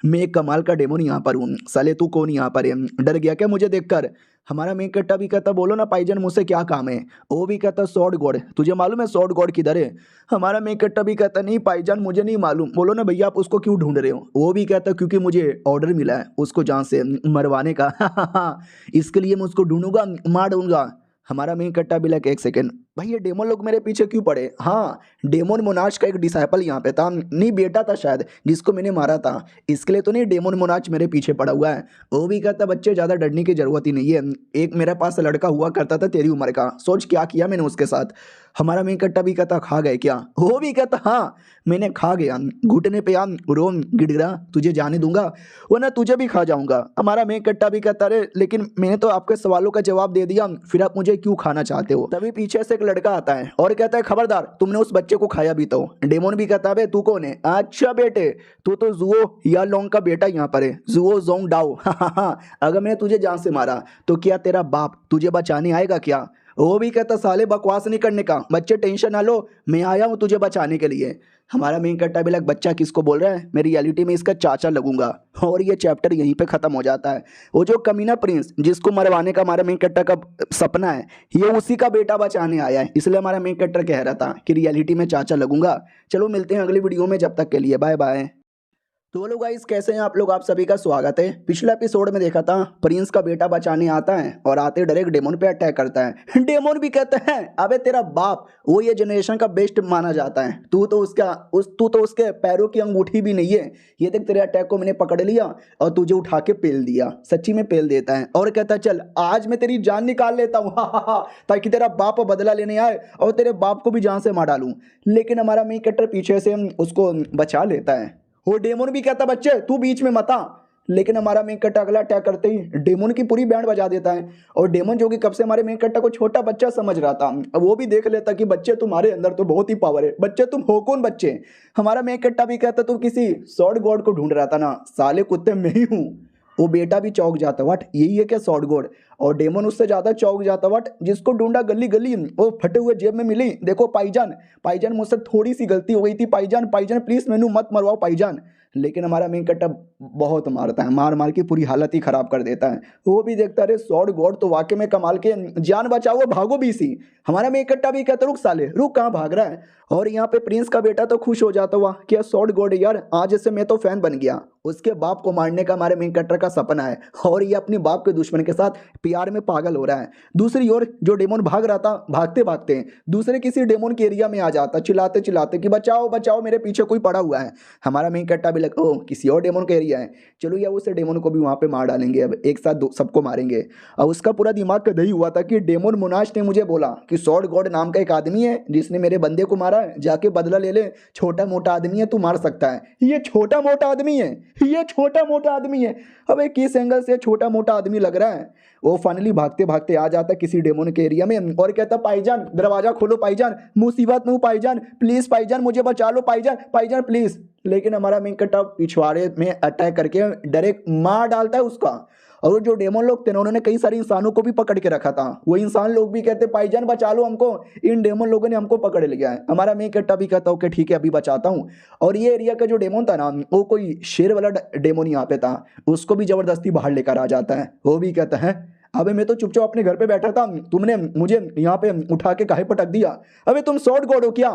मैं एक कमाल का डेमोन यहाँ पर हूँ, साले तू कौन यहाँ पर है, डर गया क्या मुझे देखकर। हमारा मेन कट्टा भी कहता बोलो ना पाईजन मुझसे क्या काम है। वो भी कहता स्वॉर्ड गॉड, तुझे मालूम है स्वॉर्ड गॉड किधर है। हमारा मेन कट्टा भी कहता नहीं पाईजान मुझे नहीं मालूम, बोलो ना भैया आप उसको क्यों ढूंढ रहे हो। वो भी कहता क्योंकि मुझे ऑर्डर मिला है उसको जान से मरवाने का इसके लिए मैं उसको ढूंढूंगा, मार दूंगा। हमारा मेन कट्टा भी लग एक सेकेंड भाई ये डेमोन लोग मेरे पीछे क्यों पड़े। हाँ डेमोन मोनाच का एक डिसाइपल यहाँ पे था, नहीं बेटा था शायद जिसको मैंने मारा था, इसके लिए तो नहीं डेमोन मोनाच मेरे पीछे पड़ा हुआ है। वो भी कहता बच्चे ज़्यादा डरने की जरूरत ही नहीं है, एक मेरे पास लड़का हुआ करता था तेरी उम्र का, सोच क्या किया मैंने उसके साथ। हमारा मेन कट्टा भी कहता खा गए क्या। वो भी कहता हाँ मैंने खा गया, घुटने पे आम रोम गिड़गिड़ा, तुझे जाने दूंगा वरना तुझे भी खा जाऊंगा। हमारा मेन कट्टा भी कहता अरे लेकिन मैंने तो आपके सवालों का जवाब दे दिया, फिर आप मुझे क्यों खाना चाहते हो। तभी पीछे से एक लड़का आता है और कहता है खबरदार तुमने उस बच्चे को खाया भी तो। डेमोन भी कहता है तू कौन है। अच्छा बेटे तू तो जुओ या लोंग का बेटा यहाँ पर है, जुओ जोंग डाओ अगर मैंने तुझे जान से मारा तो क्या तेरा बाप तुझे बचाने आएगा क्या। वो भी कहता साले बकवास नहीं करने का, बच्चे टेंशन ना लो मैं आया हूँ तुझे बचाने के लिए। हमारा मेन कट्टा भी लग बच्चा किसको बोल रहा है, मैं रियलिटी में इसका चाचा लगूंगा। और ये चैप्टर यहीं पे खत्म हो जाता है। वो जो कमीना प्रिंस जिसको मरवाने का हमारा मेन कट्टा का सपना है ये उसी का बेटा बचाने आया है, इसलिए हमारा मेन कट्टर कह रहा था कि रियलिटी में चाचा लगूंगा। चलो मिलते हैं अगली वीडियो में, जब तक के लिए बाय बाय। तो बोलो गाइस कैसे हैं आप लोग, आप सभी का स्वागत है। पिछले एपिसोड में देखा था प्रिंस का बेटा बचाने आता है और आते डायरेक्ट डेमोन पे अटैक करता है। डेमोन भी कहता है अबे तेरा बाप वो ये जनरेशन का बेस्ट माना जाता है, तू तो उसके पैरों की अंगूठी भी नहीं है। ये देख तेरे अटैक को मैंने पकड़ लिया और तुझे उठा के पेल दिया, सच्ची में पेल देता है और कहता है चल आज मैं तेरी जान निकाल लेता हूँ ताकि तेरा बाप बदला लेने आए और तेरे बाप को भी जान से मार डालूं। लेकिन हमारा मेन कैरेक्टर पीछे से उसको बचा लेता है। वो डेमोन भी कहता बच्चे तू बीच में मत आ, लेकिन हमारा मेन कट्टा अगला अटैक करते ही डेमोन की पूरी बैंड बजा देता है। और डेमोन जो कि कब से हमारे मेन कट्टा को छोटा बच्चा समझ रहा था, अब वो भी देख लेता कि बच्चे तुम्हारे अंदर तो बहुत ही पावर है, बच्चे तुम हो कौन बच्चे। हमारा मेन कट्टा भी कहता तू किसी सॉर्ड गॉड को ढूंढ रहा था ना, साले कुत्ते मैं ही हूँ। वो बेटा भी चौंक जाता व्हाट यही है क्या सॉर्ड गॉड। और डेमोन उससे ज्यादा चौंक जाता व्हाट जिसको ढूंढा गली गली वो फटे हुए जेब में मिली, देखो पाईजान मुझसे थोड़ी सी गलती हो गई थी, पाईजान प्लीज मैनू मत मरवाओ पाईजान। लेकिन हमारा मेन कट्टा बहुत मारता है, मार मार के पूरी हालत ही खराब कर देता है। वो भी देखता अरे सॉर्ड गॉड तो वाकई में कमाल के, जान बचाओ भागो बीसी। हमारा मेन कट्टा भी कहता रुक साले रुक कहाँ भाग रहा है। और यहाँ पे प्रिंस का बेटा तो खुश हो जाता हुआ क्या सॉर्ड गॉड यार आज से मैं तो फैन बन गया। उसके बाप को मारने का हमारे मेन कट्टर का सपना है और ये अपने बाप के दुश्मन के साथ प्यार में पागल हो रहा है। दूसरी ओर जो डेमोन भाग रहा था भागते भागते दूसरे किसी डेमोन के एरिया में आ जाता चिल्लाते चिल्लाते कि बचाओ बचाओ मेरे पीछे कोई पड़ा हुआ है। हमारा मेन कट्टा भी लगा ओ किसी और डेमोन का एरिया है, चलो या उस डेमोन को भी वहाँ पे मार डालेंगे, अब एक साथ सबको मारेंगे। और उसका पूरा दिमाग कदई हुआ था कि डेमोन मोनाश ने मुझे बोला कि सॉर्ड गॉड नाम का एक आदमी है जिसने मेरे बंदे को मारा है, जाके बदला ले ले, छोटा मोटा आदमी है तू मार सकता है। ये छोटा मोटा आदमी है, ये छोटा मोटा आदमी है। अब किस एंगल से छोटा मोटा आदमी लग रहा है। वो फाइनली भागते भागते आ जाता किसी डेमोन के एरिया में और कहता पाईजान दरवाजा खोलो पाईजान, मुसीबत में हूँ पाईजान, प्लीज पाईजान मुझे बचा लो पाईजान प्लीज। लेकिन हमारा मेन कट्टा पिछवाड़े में अटैक करके डायरेक्ट मार डालता है उसका। और जो डेमोन लोग थे ना उन्होंने कई सारे इंसानों को भी पकड़ के रखा था, वो इंसान लोग भी कहते पाईजान बचा लो हमको, इन डेमोन लोगों ने हमको पकड़ लिया है। हमारा मेन कट्टा भी कहता ओके ठीक है अभी बचाता हूँ। और ये एरिया का जो डेमोन था ना वो कोई शेर वाला डेमोन यहाँ पे था, उसको भी जबरदस्ती बाहर लेकर आ जाता है। वो भी कहता है अबे मैं तो चुपचाप अपने घर पे बैठा था, तुमने मुझे यहाँ पे उठा के काहे पटक दिया, अबे तुम सॉर्ड गॉड हो क्या।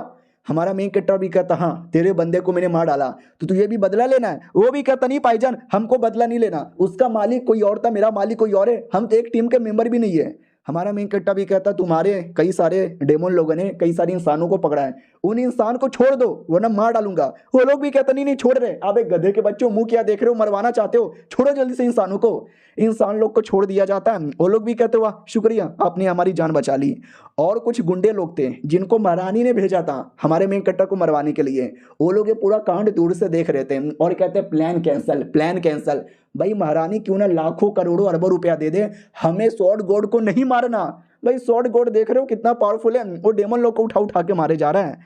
हमारा मेन कैरेक्टर भी कहता हाँ तेरे बंदे को मैंने मार डाला तो तुझे भी बदला लेना है। वो भी कहता नहीं भाईजान, हमको बदला नहीं लेना, उसका मालिक कोई और था, मेरा मालिक कोई और है, हम तो एक टीम के मेंबर भी नहीं है। हमारा मेन कैरेक्टर भी कहता तुम्हारे कई सारे डेमोन लोगों ने कई सारे इंसानों को पकड़ा है, उन इंसान को छोड़ दो वरना मार डालूंगा। वो लोग भी कहता नहीं नहीं छोड़ रहे, आप एक गधे के बच्चों मुंह क्या देख रहे हो, मरवाना चाहते हो, छोड़ो जल्दी से इंसानों को। इंसान लोग को छोड़ दिया जाता है। वो लोग भी कहते वाह शुक्रिया आपने हमारी जान बचा ली। और कुछ गुंडे लोग थे जिनको महारानी ने भेजा था हमारे मेन कैरेक्टर को मरवाने के लिए, वो लोग ये पूरा कांड दूर से देख रहे थे और कहते प्लान कैंसल, प्लान कैंसल। भाई महारानी क्यों ना लाखों करोड़ों अरबों रुपया दे दे, हमें स्वॉर्ड गॉड को नहीं मारना। भाई स्वॉर्ड गॉड देख रहे हो कितना पावरफुल है, वो डेमन लोग को उठा उठा के मारे जा रहा है,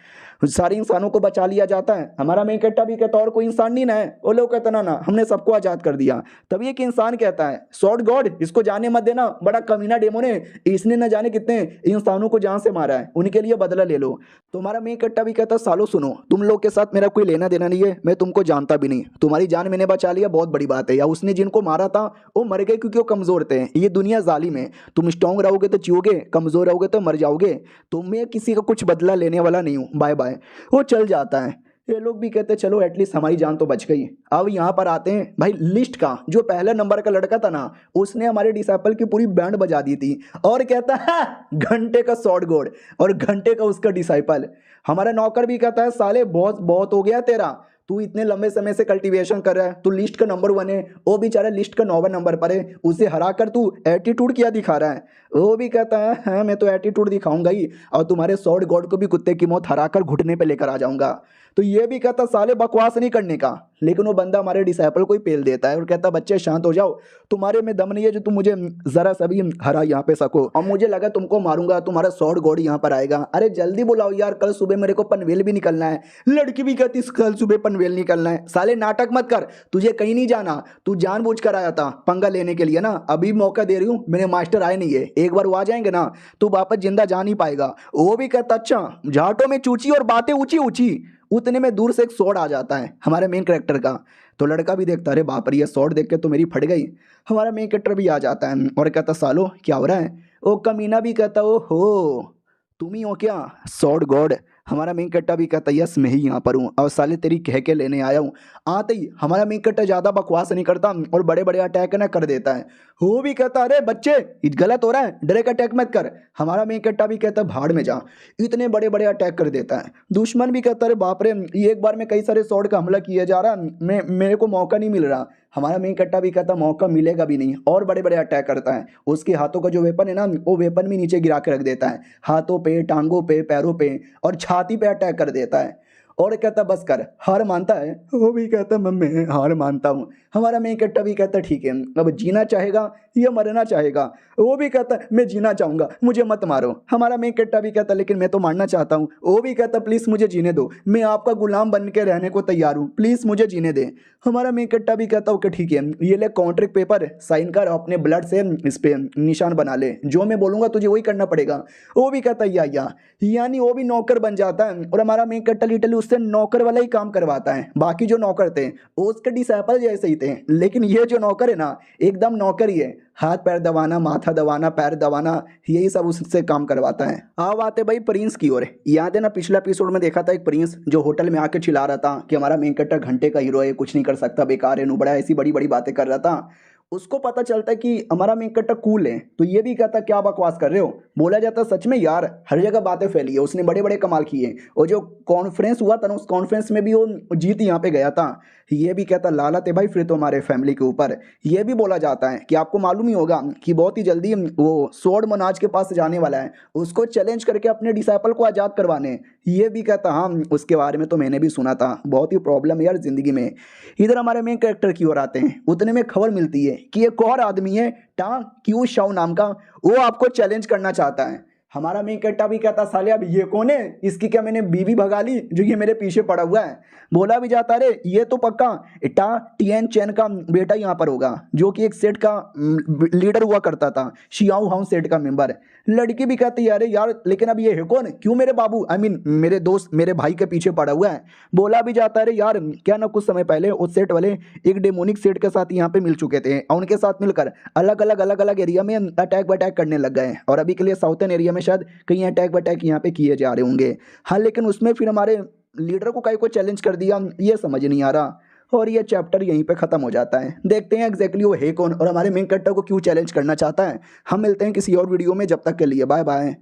सारे इंसानों को बचा लिया जाता है। हमारा मेन कैरेक्टर भी कहता और कोई इंसान नहीं ना है, वो लोग कहते ना हमने सबको आजाद कर दिया। तभी एक इंसान कहता है स्वॉर्ड गॉड इसको जाने मत देना, बड़ा कमीना डेमन है, इसने न जाने कितने इंसानों को जान से मारा है, उनके लिए बदला ले लो। तो हमारा मेन कैरेक्टर भी कहता सालो सुनो, तुम लोग के साथ मेरा कोई लेना देना नहीं है, मैं तुमको जानता भी नहीं, तुम्हारी जान मैंने बचा लिया बहुत बड़ी बात है, या उसने जिनको मारा था वो मर गए क्योंकि वो कमजोर थे। ये दुनिया जालिम है, तुम स्ट्रांग रहोगे तो जियोगे, कमजोर रहोगे तो मर जाओगे, तो मैं किसी का कुछ बदला लेने वाला नहीं हूँ, बाय बाय। वो चल जाता है। ये लोग भी कहते चलो एटलीस्ट हमारी जान तो बच गई। अब यहाँ पर आते हैं भाई लिस्ट का, जो पहला नंबर का लड़का था ना उसने हमारे डिसाइपल की पूरी बैंड बजा दी थी और कहता है घंटे का शॉर्ट गॉड और घंटे का उसका डिसाइपल। हमारा नौकर भी कहता है साले बहुत बहुत हो गया तेरा, तू इतने लंबे समय से कल्टीवेशन कर रहा है, तू लिस्ट का नंबर 1 है, वो बेचारा लिस्ट का 9वां नंबर पर है, उसे हरा कर तू एटीट्यूड क्या दिखा रहा है। वो भी कहता है हाँ मैं तो एटीट्यूड दिखाऊंगा ही, और तुम्हारे सॉर्ड गॉड को भी कुत्ते की मौत हरा कर घुटने पे लेकर आ जाऊंगा। तो ये भी कहता साले बकवास नहीं करने का, लेकिन वो बंदा हमारे डिसाइपल को ही पेल देता है और कहता बच्चे शांत हो जाओ, तुम्हारे में दम नहीं है जो तुम मुझे जरा सा भी हरा यहाँ पे सको, और मुझे लगा तुमको मारूंगा तुम्हारा सॉर्ड गॉड यहाँ पर आएगा। अरे जल्दी बुलाओ यार, कल सुबह मेरे को पनवेल भी निकलना है। लड़की भी कहती कल सुबह पनवेल निकलना है। साले नाटक मत कर, तुझे कहीं नहीं जाना, तू जानबूझ कर आया था पंगा लेने के लिए ना, अभी मौका दे रही हूँ, मेरे मास्टर आए नहीं है, एक बार वो आ जाएंगे ना तू वापस जिंदा जा नहीं पाएगा। वो भी कहता अच्छा झाटों में चूची और बातें ऊंची ऊंची। उतने में दूर से एक स्वॉर्ड आ जाता है हमारे मेन कैरेक्टर का, तो लड़का भी देखता अरे बाप रे ये स्वॉर्ड देख के तो मेरी फट गई। हमारा मेन कैरेक्टर भी आ जाता है और कहता सालो क्या हो रहा है। वो कमीना भी कहता ओ हो तुम ही हो क्या स्वॉर्ड गॉड। हमारा मेन कैरेक्टर भी कहता यस मैं ही यहाँ पर हूँ और साले तेरी कह के लेने आया हूँ। आते ही हमारा मेन कैरेक्टर ज़्यादा बकवास नहीं करता और बड़े बड़े अटैक ना कर देता है। वो भी कहता अरे बच्चे गलत हो रहा है, डायरेक्ट अटैक मत कर। हमारा मेन कैरेक्टर भी कहता भाड़ में जा, इतने बड़े बड़े अटैक कर देता है। दुश्मन भी कहता अरे बाप रे एक बार में कई सारे स्वॉर्ड का हमला किया जा रहा है, मेरे को मौका नहीं मिल रहा। हमारा मेन कैरेक्टर भी कहता मौका मिलेगा भी नहीं, और बड़े बड़े अटैक करता है। उसके हाथों का जो वेपन है ना वो वेपन भी नीचे गिरा के रख देता है, हाथों पे टांगों पे पैरों पे और छाती पे अटैक कर देता है और कहता बस कर, हार मानता है। वो भी कहता मैं हार मानता हूँ। हमारा मेन कैरेक्टर भी कहता ठीक है अब जीना चाहेगा या मरना चाहेगा। वो भी कहता मैं जीना चाहूँगा मुझे मत मारो। हमारा मेन कैरेक्टर भी कहता लेकिन मैं तो मारना चाहता हूँ। वो भी कहता प्लीज़ मुझे जीने दो, मैं आपका गुलाम बन के रहने को तैयार हूँ, प्लीज़ मुझे जीने दे। हमारा मेन कैरेक्टर भी कहता ओके ठीक है ये ले कॉन्ट्रैक्ट पेपर साइन कर, अपने ब्लड से इस पे निशान बना ले, जो मैं बोलूँगा तुझे वही करना पड़ेगा। वो भी कहता यानी वो भी नौकर बन जाता है और हमारा मेन कैरेक्टर लिटरली उससे नौकर वाला ही काम करवाता है। बाकी जो नौकर थे वो उसके डिसाइपल जैसे ही थे, लेकिन ये जो नौकर है ना एकदम नौकर ही है, हाथ पैर दबाना, माथा दबाना, पैर दबाना, यही सब उससे काम करवाता है। अब आते भाई प्रिंस की ओर। याद है ना पिछला एपिसोड में देखा था एक प्रिंस जो होटल में आके चिल्ला रहा था कि हमारा मेन कैरेक्टर घंटे का हीरो है, कुछ नहीं कर सकता, बेकार है, नुबड़ा, ऐसी बड़ी बड़ी बातें कर रहा था। उसको पता चलता है कि हमारा मेन कैरेक्टर कूल है, तो ये भी कहता क्या बकवास कर रहे हो। बोला जाता सच में यार हर जगह बातें फैली है, उसने बड़े बड़े कमाल किए, और जो कॉन्फ्रेंस हुआ था ना उस कॉन्फ्रेंस में भी वो जीत यहाँ पे गया था। ये भी कहता लालत है भाई फिर तो हमारे फैमिली के ऊपर। ये भी बोला जाता है कि आपको मालूम ही होगा कि बहुत ही जल्दी वो स्वॉर्ड मोनाज के पास जाने वाला है, उसको चैलेंज करके अपने डिसाइपल को आज़ाद करवाने। ये भी कहता हाँ उसके बारे में तो मैंने भी सुना था, बहुत ही प्रॉब्लम है यार जिंदगी में। इधर हमारे मेन कैरेक्टर की ओर आते हैं, उतने में खबर मिलती है कि एक और आदमी है टांग क्यू शाओ नाम का, वो आपको चैलेंज करना चाहता है। हमारा मेन कैरेक्टर भी कहता साले अब ये कौन है, इसकी क्या मैंने बीवी भगा ली जो ये मेरे पीछे पड़ा हुआ है। बोला भी जाता अरे ये तो पक्का टा टियन चैन का बेटा यहाँ पर होगा, जो कि एक सेट का लीडर हुआ करता था, शियाओ हाउ सेट का मेंबर। लड़की भी कहती है अरे यार लेकिन अब ये है कौन, क्यों मेरे बाबू मेरे दोस्त मेरे भाई के पीछे पड़ा हुआ है। बोला भी जाता है अरे यार क्या ना कुछ समय पहले उस सेट वाले एक डेमोनिक सेट के साथ यहाँ पे मिल चुके थे और उनके साथ मिलकर अलग अलग एरिया में अटैक करने लग गए और अभी के लिए साउथर्न एरिया में शायद कहीं अटैक वटैक यहाँ पे किए जा रहे होंगे। हाँ, लेकिन उसमें फिर हमारे लीडर को काहे को चैलेंज कर दिया, ये समझ नहीं आ रहा। और ये चैप्टर यहीं पे ख़त्म हो जाता है। देखते हैं एग्जैक्टली वो है कौन और हमारे मेन कैरेक्टर को क्यों चैलेंज करना चाहता है। हम मिलते हैं किसी और वीडियो में, जब तक के लिए बाय बाय।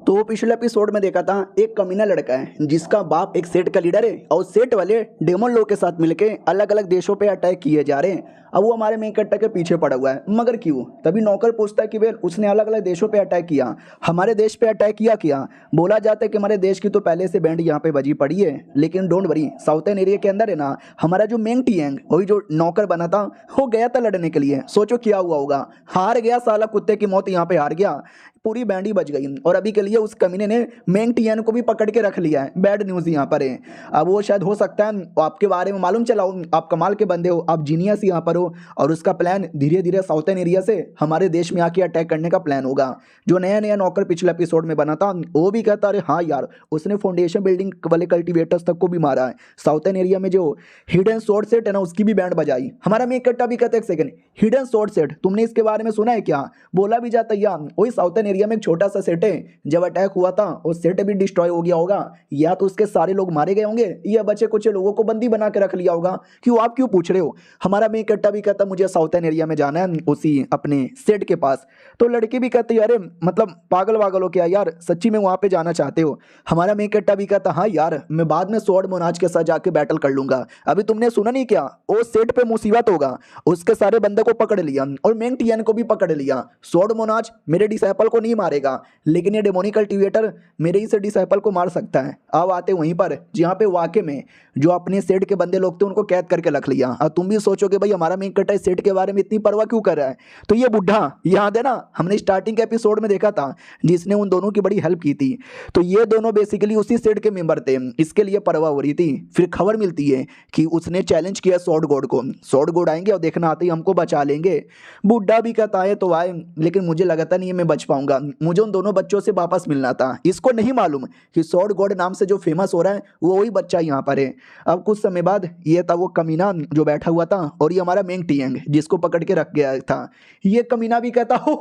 तो पिछले एपिसोड में देखा था एक कमीना लड़का है जिसका बाप एक सेट का लीडर है और सेट वाले डेमन लोग के साथ मिलके अलग अलग देशों पे अटैक किए जा रहे हैं। अब वो हमारे मेन कैरेक्टर के पीछे पड़ा हुआ है, मगर क्यों? तभी नौकर पूछता है कि वेल उसने अलग अलग देशों पे अटैक किया, हमारे देश पे अटैक किया क्या? बोला जाता है कि हमारे देश की तो पहले से बैंड यहाँ पे बजी पड़ी है, लेकिन डोंट वरी, साउथर्न एरिया के अंदर है ना हमारा जो मेंग टियांग वही जो नौकर बना था वो गया था लड़ने के लिए। सोचो क्या हुआ होगा, हार गया साला, कुत्ते की मौत यहाँ पे हार गया, पूरी बैंड ही बच गई। और अभी के लिए उस कमीने ने मेंग टियान को भी पकड़ के रख लिया है। बैड न्यूज़ यहाँ पर है। अब वो शायद हो सकता है आपके बारे में मालूम चला हो, आप कमाल के बंदे हो, आप जीनियस यहाँ पर हो, और उसका प्लान धीरे धीरे साउथर्न एरिया से हमारे देश में आके अटैक करने का प्लान होगा। जो नया नया नौकर पिछले एपिसोड में बना था वो भी कहता अरे हाँ यार, उसने फाउंडेशन बिल्डिंग वाले कल्टिवेटर्स तक को भी मारा है। साउथर्न एरिया में जो हिडन स्वॉर्ड सेट है ना उसकी भी बैंड बजाई। हमारा मेन कट्टा भी कहता है एक सेकंड, हिडन स्वॉर्ड सेट तुमने इसके बारे में सुना है क्या? बोला भी जाता है यार वही साउथर्न एरिया में एक छोटा सा सेट है, जब अटैक हुआ था वो सेट भी डिस्ट्रॉय हो गया होगा, या तो उसके सारे लोग मारे गए होंगे या बचे कुछ लोगों को बंदी बना के रख लिया होगा। क्यों, आप क्यों पूछ रहे हो? हमारा मेन कट्टा भी कहता मुझे साउथर्न एरिया में जाना है उसी अपने सेट के पास। तो लड़की भी कहती अरे मतलब पागल वागल हो क्या यार, सच्ची में वहां पे जाना चाहते हो? हमारा मेन कट्टा भी कहता हाँ यार, मैं बाद में स्वॉर्ड मोनाज के साथ जाके बैटल कर लूंगा। अभी तुमने सुना नहीं क्या, वो सेट पे मुसीबत होगा, उसके सारे बंदे को पकड़ लिया और मेंग टियन को भी पकड़ लिया। स्वॉर्ड मोनाज मेरे डिसाइपल को नहीं मारेगा, लेकिन ये डेमोनिक कल्टिवेटर मेरे ही से डिसाइपल को मार सकता है। अब आते वहीं पर जहाँ पे वाकई में जो अपने सेट के बंदे लोग थे उनको कैद करके रख लिया। अब तुम भी सोचोगे भाई हमारा मेन कट्टा सेट के बारे में इतनी परवाह क्यों कर रहा है? तो ये बुढ़ा याद है ना, हमने स्टार्टिंग के एपिसोड में देखा था, जिसने उन दोनों की बड़ी हेल्प की थी। तो ये दोनों बेसिकली उसी सेट के मेंबर थे, इसके लिए परवाह हो रही थी। फिर खबर मिलती है कि उसने चैलेंज किया स्वॉर्ड गॉड को, स्वॉर्ड गॉड आएंगे और देखना आते ही हमको बचा लेंगे। बुढ़ा भी कहता है तो आए, लेकिन मुझे लगता नहीं है मैं बच पाऊंगा, मुझे उन दोनों बच्चों से वापस मिलना था। इसको नहीं मालूम कि स्वॉर्ड गॉड नाम से जो फेमस हो रहा है वो वही बच्चा यहाँ पर है। अब कुछ समय बाद ये था वो कमीना जो बैठा हुआ था, और ये हमारा मेंग टियांग जिसको पकड़ के रख गया था। ये कमीना भी कहता हो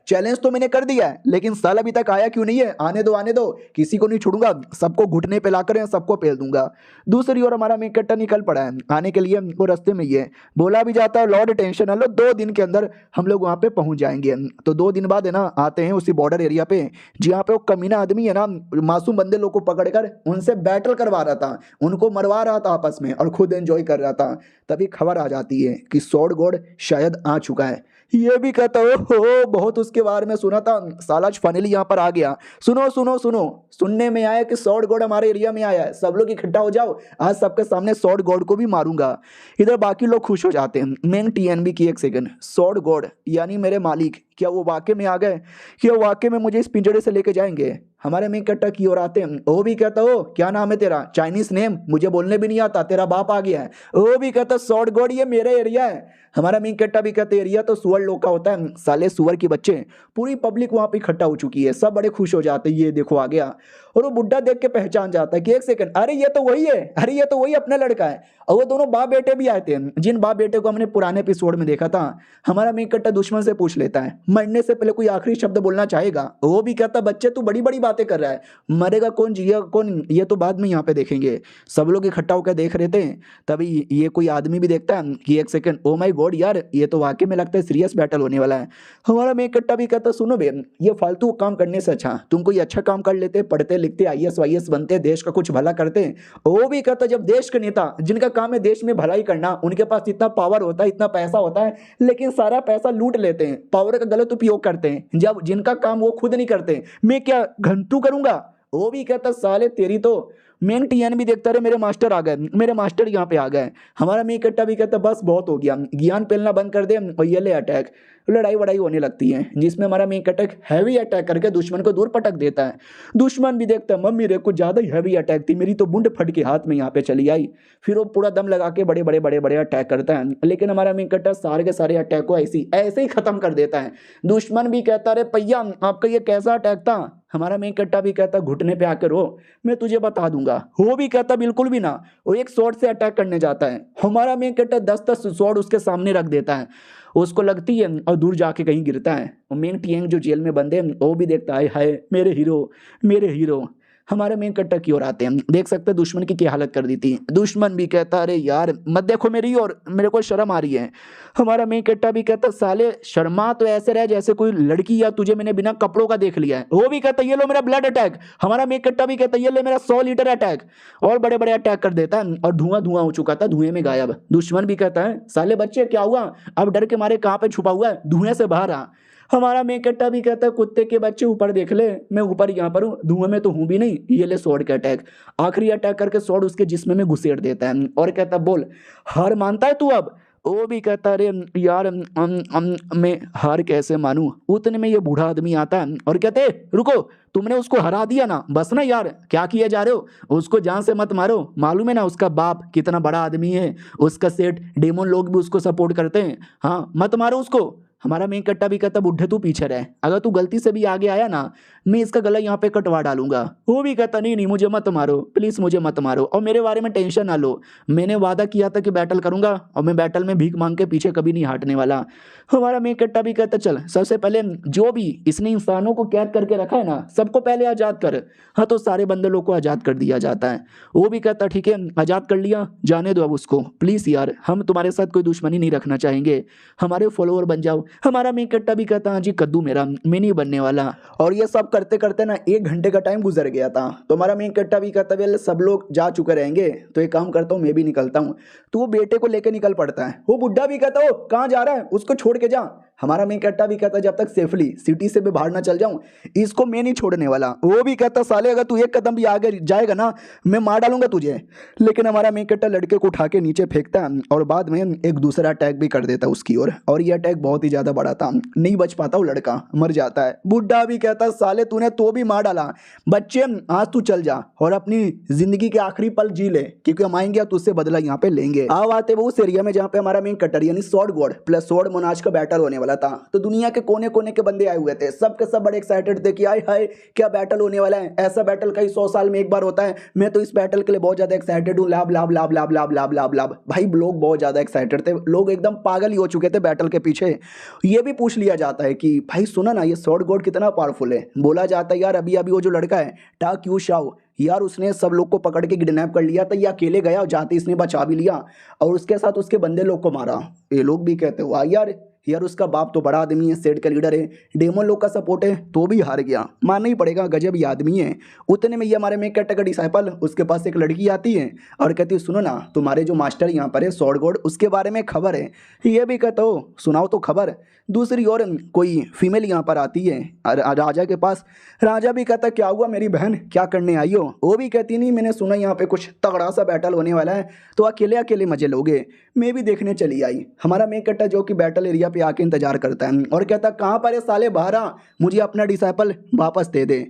चैलेंज तो मैंने कर दिया है, लेकिन साल अभी तक आया क्यों नहीं है? आने दो, किसी को नहीं छोड़ूंगा, सबको घुटने पे लाकर सबको पेल दूंगा। दूसरी ओर हमारा मेंग कट्टा निकल पड़ा है आने के लिए, वो रास्ते में ये बोला भी जाता है लॉर्ड टेंशन लो, 2 दिन के अंदर हम लोग वहां पे पहुंच जाएंगे। तो 2 दिन बाद है ना आते हैं उसी बॉर्डर एरिया पे जहाँ पे वो कमीना आदमी है ना मासूम बंदे लोग को पकड़कर उनसे बैटल करवा रहा था, उनको मरवा रहा था आपस में और खुद एंजॉय कर रहा था। तभी खबर आ जाती है कि स्वॉर्ड गॉड शायद आ चुका है। ये भी कहता हो बहुत उसके बारे में सुना था, साला फाइनली यहाँ पर आ गया। सुनो सुनो सुनो, सुनने में आया कि स्वॉर्ड गॉड हमारे एरिया में आया है, सब लोग इकट्ठा हो जाओ, आज सबके सामने स्वॉर्ड गॉड को भी मारूंगा। इधर बाकी लोग खुश हो जाते हैं। मेंग टीएनबी की एक सेकंड, स्वॉर्ड गॉड यानी मेरे मालिक, क्या वो वाकई में आ गए? क्या वाकई में मुझे इस पिंजरे से लेके जाएंगे? हमारे मेंग कट्टा की ओर आते हैं। वो भी कहता हो क्या नाम है तेरा? चाइनीज नेम मुझे बोलने भी नहीं आता, तेरा बाप आ गया है। वो भी कहता स्वॉर्ड गॉड ये मेरा एरिया है। हमारा मेंग कट्टा भी कहते एरिया तो सुअर लोग का होता है, साले सुअर के बच्चे। पूरी पब्लिक वहां पे इकट्ठा हो चुकी है, सब बड़े खुश हो जाते हैं, ये देखो आ गया। और वो बुड्ढा देख के पहचान जाता है कि एक सेकंड, अरे ये तो वही है, अरे ये तो वही अपना लड़का है। और वो दोनों बाप बेटे भी आए थे, जिन बाप बेटे को हमने पुराने एपिसोड में देखा था। हमारा मेंग कट्टा दुश्मन से पूछ लेता है मरने से पहले कोई आखिरी शब्द बोलना चाहेगा? वो भी कहता बच्चे तू बड़ी बड़ी बातें कर रहा है, मरेगा कौन जिएगा कौन ये तो बाद में यहाँ पे देखेंगे। सब लोग इकट्ठा होकर देख रहे थे, तभी ये कोई आदमी भी देखता है कि एक सेकंड, ओ माय गॉड यार ये तो वाकई में लगता है सीरियस बैटल होने वाला है। हमारा मेंग कट्टा भी कहता सुनो बे, ये फालतू काम करने से अच्छा तुम कोई अच्छा काम कर लेते, पढ़ते लिखते IAS वाईएस बनते, देश का कुछ भला करते। वो भी कहता जब देश के नेता जिनका काम है देश में भलाई करना, उनके पास इतना पावर होता है, इतना पैसा होता है, लेकिन सारा पैसा लूट लेते हैं, पावर का गलत उपयोग करते हैं, जब जिनका काम वो खुद नहीं करते, मैं क्या घंटू करूंगा? वो भी कहता साले तेरी तो। मेंग टियन भी देखता रहे मेरे मास्टर आ गए, मेरे मास्टर यहाँ पे आ गए। हमारा मेंग कट्टा भी कहता बस बहुत हो गया, ज्ञान पेलना बंद कर दे और ये ले अटैक। लड़ाई वड़ाई होने लगती है, जिसमें हमारा मेंग कट्टा हैवी अटैक करके दुश्मन को दूर पटक देता है। दुश्मन भी देखता है मम्मी रे कुछ ज्यादा ही हैवी अटैक थी, मेरी तो बुंड फट के हाथ में यहाँ पे चली आई। फिर वो पूरा दम लगा के बड़े बड़े बड़े बड़े अटैक करता है, लेकिन हमारा मेंग कट्टा सारे के सारे अटैक को ऐसे ही खत्म कर देता है। दुश्मन भी कहता रहे भैया आपका ये कैसा अटैक था, हमारा मेन कट्टा भी कहता घुटने पे आकर रो, मैं तुझे बता दूंगा। वो भी कहता बिल्कुल भी ना। वो एक शॉट से अटैक करने जाता है। हमारा मेन कट्टा 10-10 शॉट उसके सामने रख देता है, उसको लगती है और दूर जाके कहीं गिरता है। और मेन टियांग जो जेल में बंद है वो भी देखता है, हाय मेरे हीरो, मेरे हीरो। हमारे मेन कट्टा की ओर आते हैं, देख सकते हैं दुश्मन की क्या हालत कर दी थी। दुश्मन भी कहता अरे यार मत देखो मेरी और, मेरे को शर्म आ रही है। हमारा मेन कट्टा भी कहता साले शर्मा तो ऐसे रहे जैसे कोई लड़की या तुझे मैंने बिना कपड़ों का देख लिया है। वो भी कहता ये लो मेरा ब्लड अटैक। हमारा मेन कट्टा भी कहता ये ले मेरा 100 लीटर अटैक। और बड़े बड़े अटैक कर देता है और धुआं धुआं हो चुका था, धुएं में गायब। दुश्मन भी कहता है साले बच्चे क्या हुआ, अब डर के मारे कहाँ पे छुपा हुआ है, धुएं से बाहर आ। हमारा मेन कट्टा भी कहता है कुत्ते के बच्चे ऊपर देख ले, मैं ऊपर यहाँ पर हूँ, धुएं में तो हूं भी नहीं, ये ले स्वॉर्ड का अटैक। आखिरी अटैक करके स्वॉर्ड उसके जिस्म में घुसेड़ देता है और कहता बोल हार मानता है तू अब। वो भी कहता अरे यार मैं हार कैसे मानूं। उतने में ये बूढ़ा आदमी आता है और कहते रुको, तुमने उसको हरा दिया ना, बस ना यार क्या किए जा रहे हो, उसको जान से मत मारो। मालूम है ना उसका बाप कितना बड़ा आदमी है, उसका सेठ डेमोन लोग भी उसको सपोर्ट करते हैं, हाँ मत मारो उसको। हमारा मेन कट्टा भी कहता बुढ़े तू पीछे रहे, अगर तू गलती से भी आगे आया ना मैं इसका गला यहाँ पे कटवा डालूंगा। वो भी कहता नहीं नहीं मुझे मत मारो, प्लीज मुझे मत मारो और मेरे बारे में टेंशन ना लो, मैंने वादा किया था कि बैटल करूंगा और मैं बैटल में भीख मांग के पीछे कभी नहीं हटने वाला। हमारा मेन कट्टा भी कहता चल सबसे पहले जो भी इसने इंसानों को कैद करके रखा है ना सबको पहले आजाद कर। हाँ तो सारे बंदे लोग को आजाद कर दिया जाता है। वो भी कहता ठीक है आजाद कर लिया, जाने दो अब उसको प्लीज यार, हम तुम्हारे साथ कोई दुश्मनी नहीं रखना चाहेंगे, हमारे फॉलोअर बन जाओ। हमारा मेन कट्टा भी कहता हाँ जी कद्दू मेरा, मैं नहीं बनने वाला। और ये सब करते करते ना 1 घंटे का टाइम गुजर गया था। तो हमारा मेन कट्टा भी कहता वेल सब लोग जा चुके रहेंगे तो एक काम करता हूँ मैं भी निकलता हूँ। तो वो बेटे को लेकर निकल पड़ता है। वो बुढ़ा भी कहता हो कहाँ जा रहा है, उसको छोड़ के जा। हमारा मेन कट्टा भी कहता जब तक सेफली सिटी से भी बाहर ना चल जाऊं इसको मैं नहीं छोड़ने वाला। वो भी कहता साले अगर तू एक कदम भी आगे जाएगा ना मैं मार डालूंगा तुझे। लेकिन हमारा मेन कट्टा लड़के को उठा के नीचे फेंकता है और बाद में एक दूसरा अटैक भी कर देता है उसकी ओर। और ये अटैक बहुत ही ज्यादा बड़ा था, नहीं बच पाता वो लड़का, मर जाता है। बुढ़ा भी कहता साले तूने तो भी मार डाला, बच्चे आज तू चल जा और अपनी जिंदगी के आखिरी पल जी ले क्योंकि हम आएंगे तो उससे बदला यहाँ पे लेंगे। अब आते वो उस एरिया में जहाँ पे हमारा मेन कट्टर यानी स्वॉर्ड गॉड प्लस स्वॉर्ड मोनाज का बैटल होने वाला था। तो दुनिया के कोने कोने के बंदे आए हुए थे, सब के सब बड़े एक्साइटेड थे कि आए हाय क्या बैटल होने वाला है, ऐसा बैटल कई 100 साल में एक बार होता है, मैं तो इस बैटल के लिए बहुत ज्यादा एक्साइटेड हूँ। लाभ लाभ लाभ लाभ लाभ लाभ लाभ लाभ भाई लोग बहुत ज्यादा एक्साइटेड थे, लोग एकदम पागल ही हो चुके थे बैटल के पीछे। ये भी पूछ लिया जाता है कि भाई सुना ना ये स्वॉर्ड गॉड कितना पावरफुल है। बोला जाता है यार अभी अभी वो जो लड़का है टा क्यू शाओ यार उसने सब लोग को पकड़ के किडनैप कर लिया था, ये अकेले गया और जाते इसने बचा भी लिया और उसके साथ उसके बंदे लोग को मारा। ये लोग भी कहते वाह यार यार उसका बाप तो बड़ा आदमी है, सेट का लीडर है, डेमन लोग का सपोर्ट है तो भी हार गया, मानना ही पड़ेगा गजब ही आदमी है। उतने में ये हमारे मेन कट्टा का डिसाइपल उसके पास एक लड़की आती है और कहती है सुनो ना तुम्हारे जो मास्टर यहाँ पर है स्वॉर्ड गॉड उसके बारे में खबर है। ये भी कहता हो सुनाओ तो खबर। दूसरी ओर कोई फीमेल यहाँ पर आती है राजा के पास। राजा भी कहता क्या हुआ मेरी बहन क्या करने आई हो। वो भी कहती नहीं मैंने सुना यहाँ पे कुछ तगड़ा सा बैटल होने वाला है तो अकेले अकेले मजे लोगे, मैं भी देखने चली आई। हमारा मेन कट्टा जो कि बैटल एरिया पे आके इंतजार करता है और कहता कहाँ पर है साले बाहर आ, मुझे अपना डिसाइपल वापस दे दे।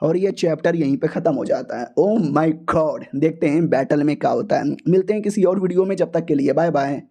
और ये चैप्टर यहीं पे ख़त्म हो जाता है। ओह माय गॉड, देखते हैं बैटल में क्या होता है। मिलते हैं किसी और वीडियो में, जब तक के लिए बाय बाय।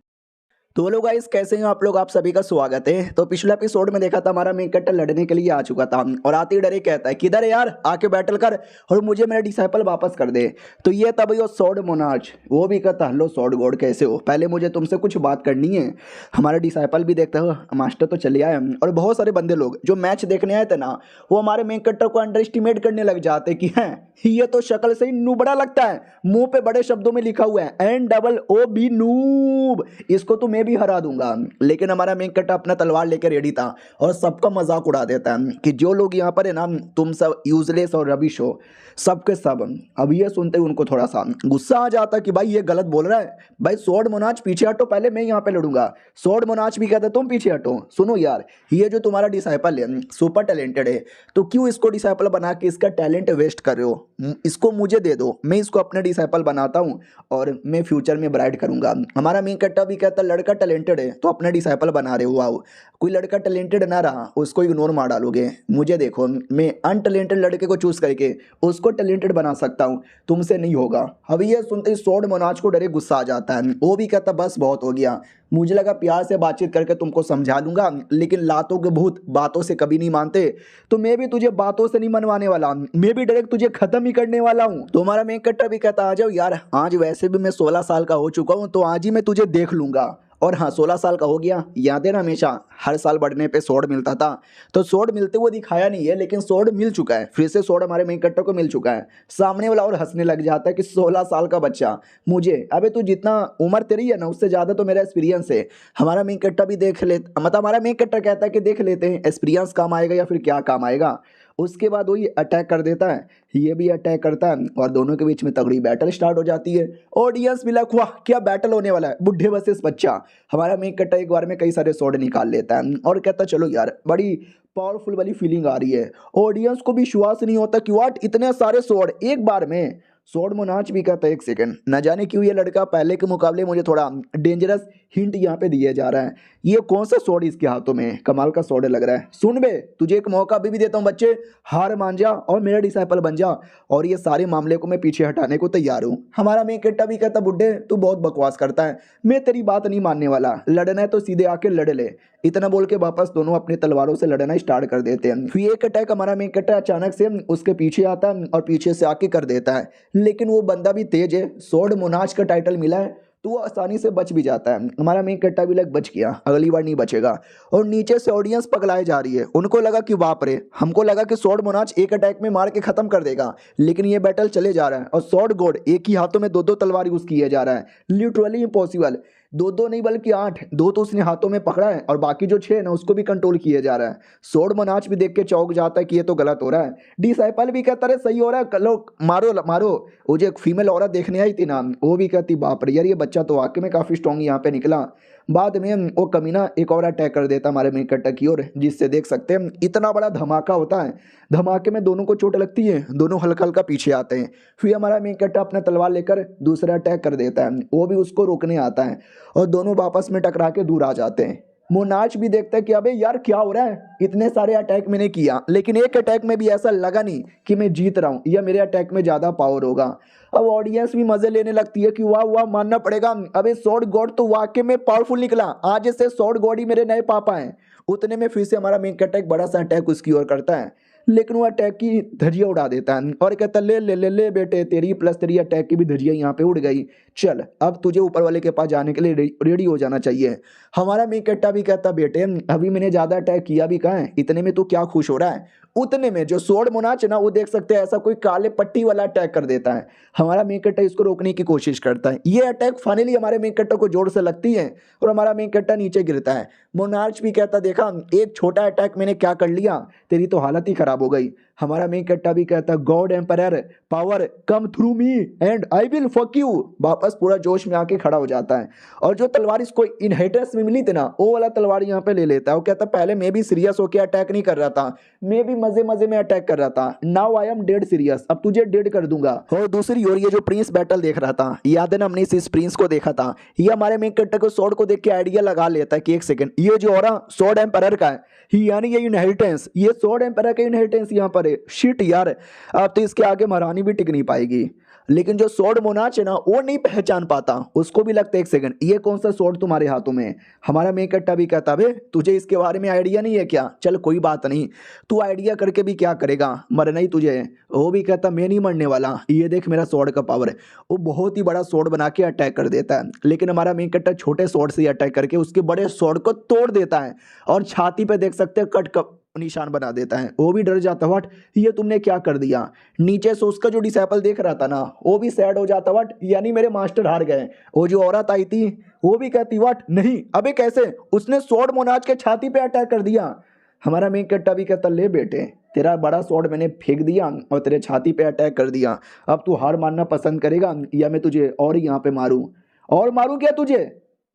तो हेलो गाइस कैसे हैं आप लोग, आप सभी का स्वागत है। तो पिछले एपिसोड में देखा था हमारा मेन कट्टर लड़ने के लिए आ चुका था और आते ही डरे कहता है किधर है यार, आके बैटल कर और मुझे मेरा डिसाइपल वापस कर दे। तो ये तब वो स्वॉर्ड मोनाज वो भी कहता हेलो स्वॉर्ड गॉड कैसे हो, पहले मुझे तुमसे कुछ बात करनी है। हमारा डिसाइपल भी देखता है मास्टर तो चले आए। और बहुत सारे बंदे लोग जो मैच देखने आए थे ना वो हमारे मेन कट्टर को अंडर एस्टिमेट करने लग जाते कि हैं ये तो शक्ल से ही नुबड़ा लगता है, मुंह पे बड़े शब्दों में लिखा हुआ है NOOB नूब, इसको तो मैं भी हरा दूंगा। लेकिन हमारा मेन कट्टा अपना तलवार लेकर रेडी था और सबका मजाक उड़ा देता है कि जो लोग यहाँ पर है ना तुम सब यूजलेस और रबिश हो सबके सब। अब ये सुनते ही उनको थोड़ा सा गुस्सा आ जाता कि भाई ये गलत बोल रहा है, भाई स्वॉर्ड मोनाज पीछे हटो, पहले मैं यहाँ पे लड़ूंगा। स्वॉर्ड मोनाज भी कहता तुम पीछे हटो, सुनो यार ये जो तुम्हारा डिसाइपल है सुपर टैलेंटेड है तो क्यों इसको डिसाइपल बना के इसका टैलेंट वेस्ट कर रहे हो, इसको मुझे दे दो, मैं इसको अपना डिसाइपल बनाता हूँ और मैं फ्यूचर में ब्राइट करूंगा। हमारा मेन कट्टा भी कहता लड़का टैलेंटेड है तो अपना डिसाइपल बना रहे हो, आओ कोई लड़का टैलेंटेड ना रहा उसको इग्नोर मार डालोगे, मुझे देखो मैं अनटैलेंटेड लड़के को चूज करके उसको टैलेंटेड बना सकता हूँ, तुमसे नहीं होगा। अब ये सुनते ही स्वॉर्ड मोनाज को डरे गुस्सा आ जाता है। वो भी कहता बस बहुत हो गया, मुझे लगा प्यार से बातचीत करके तुमको समझा लूंगा, लेकिन लातों के भूत बातों से कभी नहीं मानते। तो मैं भी तुझे बातों से नहीं मनवाने वाला, मैं भी डायरेक्ट तुझे खत्म ही करने वाला हूँ। तो हमारा मेन कट्टर भी कहता आ जाओ यार, आज वैसे भी मैं 16 साल का हो चुका हूँ, तो आज ही मैं तुझे देख लूंगा। और हाँ, 16 साल का हो गया। याद है ना, हमेशा हर साल बढ़ने पे सोड मिलता था, तो सोड मिलते हुए दिखाया नहीं है, लेकिन सोड मिल चुका है, फिर से सोड हमारे मेन कट्टर को मिल चुका है। सामने वाला और हंसने लग जाता है कि 16 साल का बच्चा मुझे, अबे तू जितना उम्र तेरी है ना, उससे ज़्यादा तो मेरा एक्सपीरियंस है। हमारा मेन कट्टा भी देख ले, मतलब हमारा मेन कट्टा कहता है कि देख लेते हैं एक्सपीरियंस काम आएगा या फिर क्या काम आएगा। उसके बाद वही अटैक कर देता है, ये भी अटैक करता है, और दोनों के बीच में तगड़ी बैटल स्टार्ट हो जाती है। ऑडियंस भी लाइक वाह क्या बैटल होने वाला है, बुढ़े वर्सेस बच्चा। हमारा मेन कट्टा एक बार में कई सारे स्वॉर्ड निकाल लेता है और कहता चलो यार, बड़ी पावरफुल वाली फीलिंग आ रही है। ऑडियंस को भी विश्वास नहीं होता कि व्हाट, इतने सारे स्वॉर्ड एक बार में। स्वॉर्ड मोनाच भी कहता है एक सेकंड, न जाने क्यों ये लड़का पहले के मुकाबले मुझे थोड़ा डेंजरस हिंट यहाँ पे दिया जा रहा है। ये कौन सा स्वॉर्ड इसके हाथों में, कमाल का स्वॉर्ड लग रहा है। सुन बे, तुझे एक मौका अभी भी देता हूँ बच्चे, हार मान जा और मेरा डिसाइपल बन जा, और ये सारे मामले को मैं पीछे हटाने को तैयार हूँ। हमारा मेन कट्टा भी कहता बुड्ढे तू बहुत बकवास करता है, मैं तेरी बात नहीं मानने वाला, लड़ना है तो सीधे आके लड़ ले। इतना बोल के वापस दोनों अपनी तलवारों से लड़ना स्टार्ट कर देते हैं। फिर एक अटैक हमारा मेन कट्टा अचानक से उसके पीछे आता है और पीछे से आके कर देता है, लेकिन वो बंदा भी तेज है, स्वॉर्ड मोनाच का टाइटल मिला है, तो वो आसानी से बच भी जाता है। हमारा मेन कट्टा भी लग बच गया, अगली बार नहीं बचेगा। और नीचे से ऑडियंस पगलाए जा रही है, उनको लगा कि बाप रे, हमको लगा कि स्वॉर्ड मोनाच एक अटैक में मार के खत्म कर देगा, लेकिन ये बैटल चले जा रहा है और स्वॉर्ड गॉड एक ही हाथों में दो दो तलवार यूज किया जा रहा है। लिटरली इम्पॉसिबल, दो दो नहीं बल्कि 8, 2 तो उसने हाथों में पकड़ा है और बाकी जो 6 ना उसको भी कंट्रोल किया जा रहा है। स्वॉर्ड मोनाच भी देख के चौंक जाता है कि ये तो गलत हो रहा है। डिसाइपल भी कहता है सही हो रहा है, कलो मारो मारो। वो जो एक फीमेल औरत देखने आई थी ना, वो भी कहती बाप रे यार, ये बच्चा तो वाकई में काफ़ी स्ट्रॉन्ग यहाँ पे निकला। बाद में वो कमीना एक और अटैक कर देता हमारे मेन कट्टा की ओर, जिससे देख सकते हैं इतना बड़ा धमाका होता है। धमाके में दोनों को चोट लगती है, दोनों हल्का हल्का पीछे आते हैं। फिर हमारा मेन कट्टा अपना तलवार लेकर दूसरा अटैक कर देता है, वो भी उसको रोकने आता है और दोनों आपस में टकरा के दूर आ जाते हैं। मोनाच भी देखता है कि अबे यार क्या हो रहा है, इतने सारे अटैक मैंने किया, लेकिन एक अटैक में भी ऐसा लगा नहीं कि मैं जीत रहा हूँ या मेरे अटैक में ज़्यादा पावर होगा। अब ऑडियंस भी मजे लेने लगती है कि वाह वाह मानना पड़ेगा, अबे स्वॉर्ड गॉड तो वाकई में पावरफुल निकला, आज से स्वॉर्ड गॉड ही मेरे नए पापा हैं। उतने में फिर से हमारा मेन कट्टा एक बड़ा सा अटैक उसकी ओर करता है, लेकिन वो अटैक की धज्जियां उड़ा देता है और कहता ले ले ले ले बेटे, तेरी प्लस तेरी अटैक की भी धज्जियां यहाँ पे उड़ गई, चल अब तुझे ऊपर वाले के पास जाने के लिए रेडी हो जाना चाहिए। हमारा मेन कट्टा भी कहता बेटे अभी मैंने ज़्यादा अटैक किया भी कहाँ है, इतने में तू क्या खुश हो रहा है। उतने में जो स्वॉर्ड मोनाच है ना, वो देख सकते हैं ऐसा कोई काले पट्टी वाला अटैक कर देता है। हमारा मेन कट्टा इसको रोकने की कोशिश करता है, ये अटैक फाइनली हमारे मेन कट्टा को जोर से लगती है और हमारा मेन कट्टा नीचे गिरता है। मोनार्च भी कहता देखा एक छोटा अटैक मैंने क्या कर लिया, तेरी तो हालत ही खराब हो गई। हमारा मेन कट्टा भी कहता God emperor power come through me and I will fuck you, वापस पूरा जोश में आके खड़ा हो जाता है और जो तलवार इसको इनहेरिटेंस में मिली थी ना, वो वाला तलवार यहाँ पे ले लेता है। वो कहता पहले मैं भी सीरियस होकर अटैक नहीं कर रहा था, मैं भी मजे मजे में अटैक कर रहा था, now I am dead serious, अब तुझे डेड कर दूंगा। और दूसरी ओर ये जो प्रिंस बैटल देख रहा था, याद है ना हमने इस प्रिंस को देखा था, ये हमारे मेन कट्टा को स्वॉर्ड को देख के आइडिया लगा लेता है कि एक सेकंड ये जो ऑरा स्वॉर्ड एम्परर का है, यानी ये इनहेरिटेंस, ये स्वॉर्ड एम्परर का इनहेरिटेंस यहाँ पर है। शिट यार, अब तो इसके आगे महारानी भी टिक नहीं पाएगी। लेकिन जो स्वॉर्ड मोनाच है ना, वो नहीं पहचान पाता, उसको भी लगता है एक सेकंड ये कौन सा स्वॉर्ड तुम्हारे हाथों में है। हमारा मेन कट्टा भी कहता बे तुझे इसके बारे में आइडिया नहीं है क्या, चल कोई बात नहीं, तू आइडिया करके भी क्या करेगा, मरना ही तुझे है। वो भी कहता मैं नहीं मरने वाला, ये देख मेरा स्वॉर्ड का पावर है। वो बहुत ही बड़ा स्वॉर्ड बना के अटैक कर देता है, लेकिन हमारा मेन कट्टा छोटे स्वॉर्ड से अटैक करके उसके बड़े स्वॉर्ड को तोड़ देता है और छाती पे देख सकते हैं कट निशान बना देता है। वो भी डर जाता व्हाट, ये तुमने क्या कर दिया। नीचे से उसका जो डिसाइपल देख रहा था ना, वो भी सैड हो जाता व्हाट, यानी मेरे मास्टर हार गए। वो जो औरत आई थी वो भी कहती व्हाट, नहीं अबे कैसे, उसने स्वॉर्ड मोनाच के छाती पे अटैक कर दिया। हमारा मेन कट्टा भी कहता ले बेटे तेरा बड़ा स्वॉर्ड मैंने फेंक दिया और तेरे छाती पे अटैक कर दिया, अब तू हार मानना पसंद करेगा या मैं तुझे और यहाँ पे मारूं, और मारूं क्या तुझे,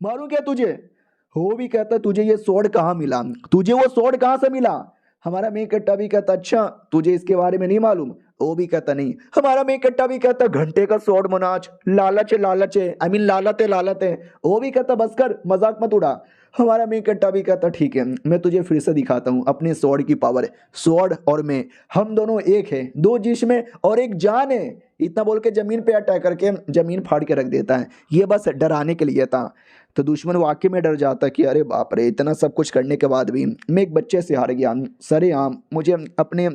मारूं क्या तुझे। वो भी कहता तुझे ये स्वॉर्ड कहाँ मिला, तुझे वो स्वॉर्ड कहाँ से मिला। हमारा मेन कट्टा भी कहता अच्छा तुझे इसके बारे में नहीं मालूम। वो भी कहता नहीं। हमारा मेन कट्टा भी कहता घंटे का स्वॉर्ड मोनाच, लालच है लालच है, आई मीन लालत है। वो भी कहता बस कर मजाक मत उड़ा। हमारा मेन कट्टा भी कहता ठीक है मैं तुझे फिर से दिखाता हूँ अपने स्वॉर्ड की पावर। स्वॉर्ड और मैं हम दोनों एक है, दो जिस्म और एक जान है, इतना बोल के जमीन पे अटैक करके जमीन फाड़ के रख देता है। ये बस डराने के लिए था। तो दुश्मन वाकई में डर जाता कि अरे बाप रे, इतना सब कुछ करने के बाद भी मैं एक बच्चे से हार गया। सरेआम मुझे अपने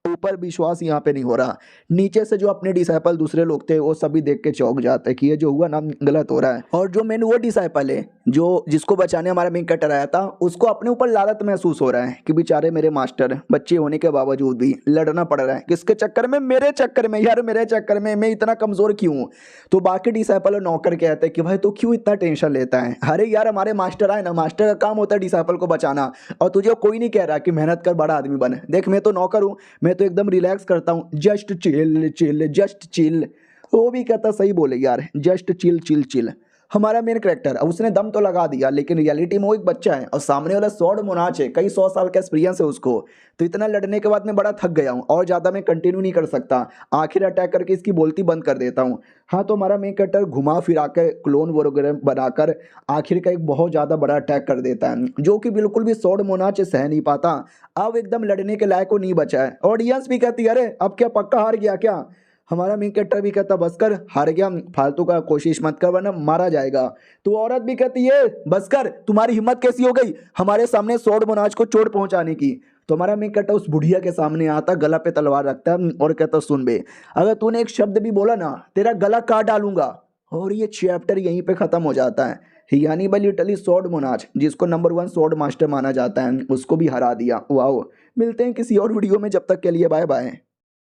ऊपर विश्वास यहाँ पे नहीं हो रहा। नीचे से जो अपने डिसाइपल दूसरे लोग थे वो सभी देख के चौंक जाते हैं कि ये जो हुआ ना गलत हो रहा है। और जो मेन वो डिसाइपल है जो जिसको बचाने हमारा मेन कैरेक्टर आया था, उसको अपने ऊपर लालच महसूस हो रहा है कि बेचारे मेरे मास्टर बच्चे होने के बावजूद भी लड़ना पड़ रहा है किसके चक्कर में, मेरे चक्कर में। यार मेरे चक्कर में मैं इतना कमजोर क्यों हूँ? तो बाकी डिसाइपल और नौकर कहते हैं कि भाई तू क्यों इतना टेंशन लेता है? अरे यार हमारे मास्टर आए ना, मास्टर का काम होता है डिसाइपल को बचाना। और तुझे कोई नहीं कह रहा कि मेहनत कर बड़ा आदमी बन। देख मैं तो नौकर हूँ, मैं तो एकदम रिलैक्स करता हूँ, just chill chill just chill. वो भी कहता सही बोले यार, जस्ट चिल चिल चिल। हमारा मेन कैरेक्टर उसने दम तो लगा दिया, लेकिन रियलिटी में वो एक बच्चा है और सामने वाला स्वॉर्ड मोनाच है, कई 100 साल का एक्सपीरियंस है उसको। तो इतना लड़ने के बाद मैं बड़ा थक गया हूँ और ज़्यादा मैं कंटिन्यू नहीं कर सकता, आखिर अटैक करके इसकी बोलती बंद कर देता हूँ। हाँ, तो हमारा मेन कैरेक्टर घुमा फिरा कर क्लोन वगैरह बनाकर आखिर का एक बहुत ज़्यादा बड़ा अटैक कर देता है, जो कि बिल्कुल भी स्वॉर्ड मोनाच सह नहीं पाता। अब एकदम लड़ने के लायक वो नहीं बचा है। ऑडियंस भी कहती है अरे अब क्या पक्का हार गया क्या? हमारा मेन कैरेक्टर भी कहता बस कर, हार गया, फालतू का कोशिश मत कर वरना मारा जाएगा। तो औरत भी कहती है बस कर, तुम्हारी हिम्मत कैसी हो गई हमारे सामने स्वॉर्ड मोनाच को चोट पहुंचाने की? तो हमारा मेन कैरेक्टर उस बुढ़िया के सामने आता, गला पे तलवार रखता है और कहता सुन बे, अगर तूने एक शब्द भी बोला ना तेरा गला काट डालूंगा। और ये चैप्टर यहीं पे खत्म हो जाता है। यानी भाई लिटरली स्वॉर्ड मोनाच जिसको नंबर 1 स्वॉर्ड मास्टर माना जाता है उसको भी हरा दिया। वाओ, मिलते हैं किसी और वीडियो में, जब तक के लिए बाय बाय।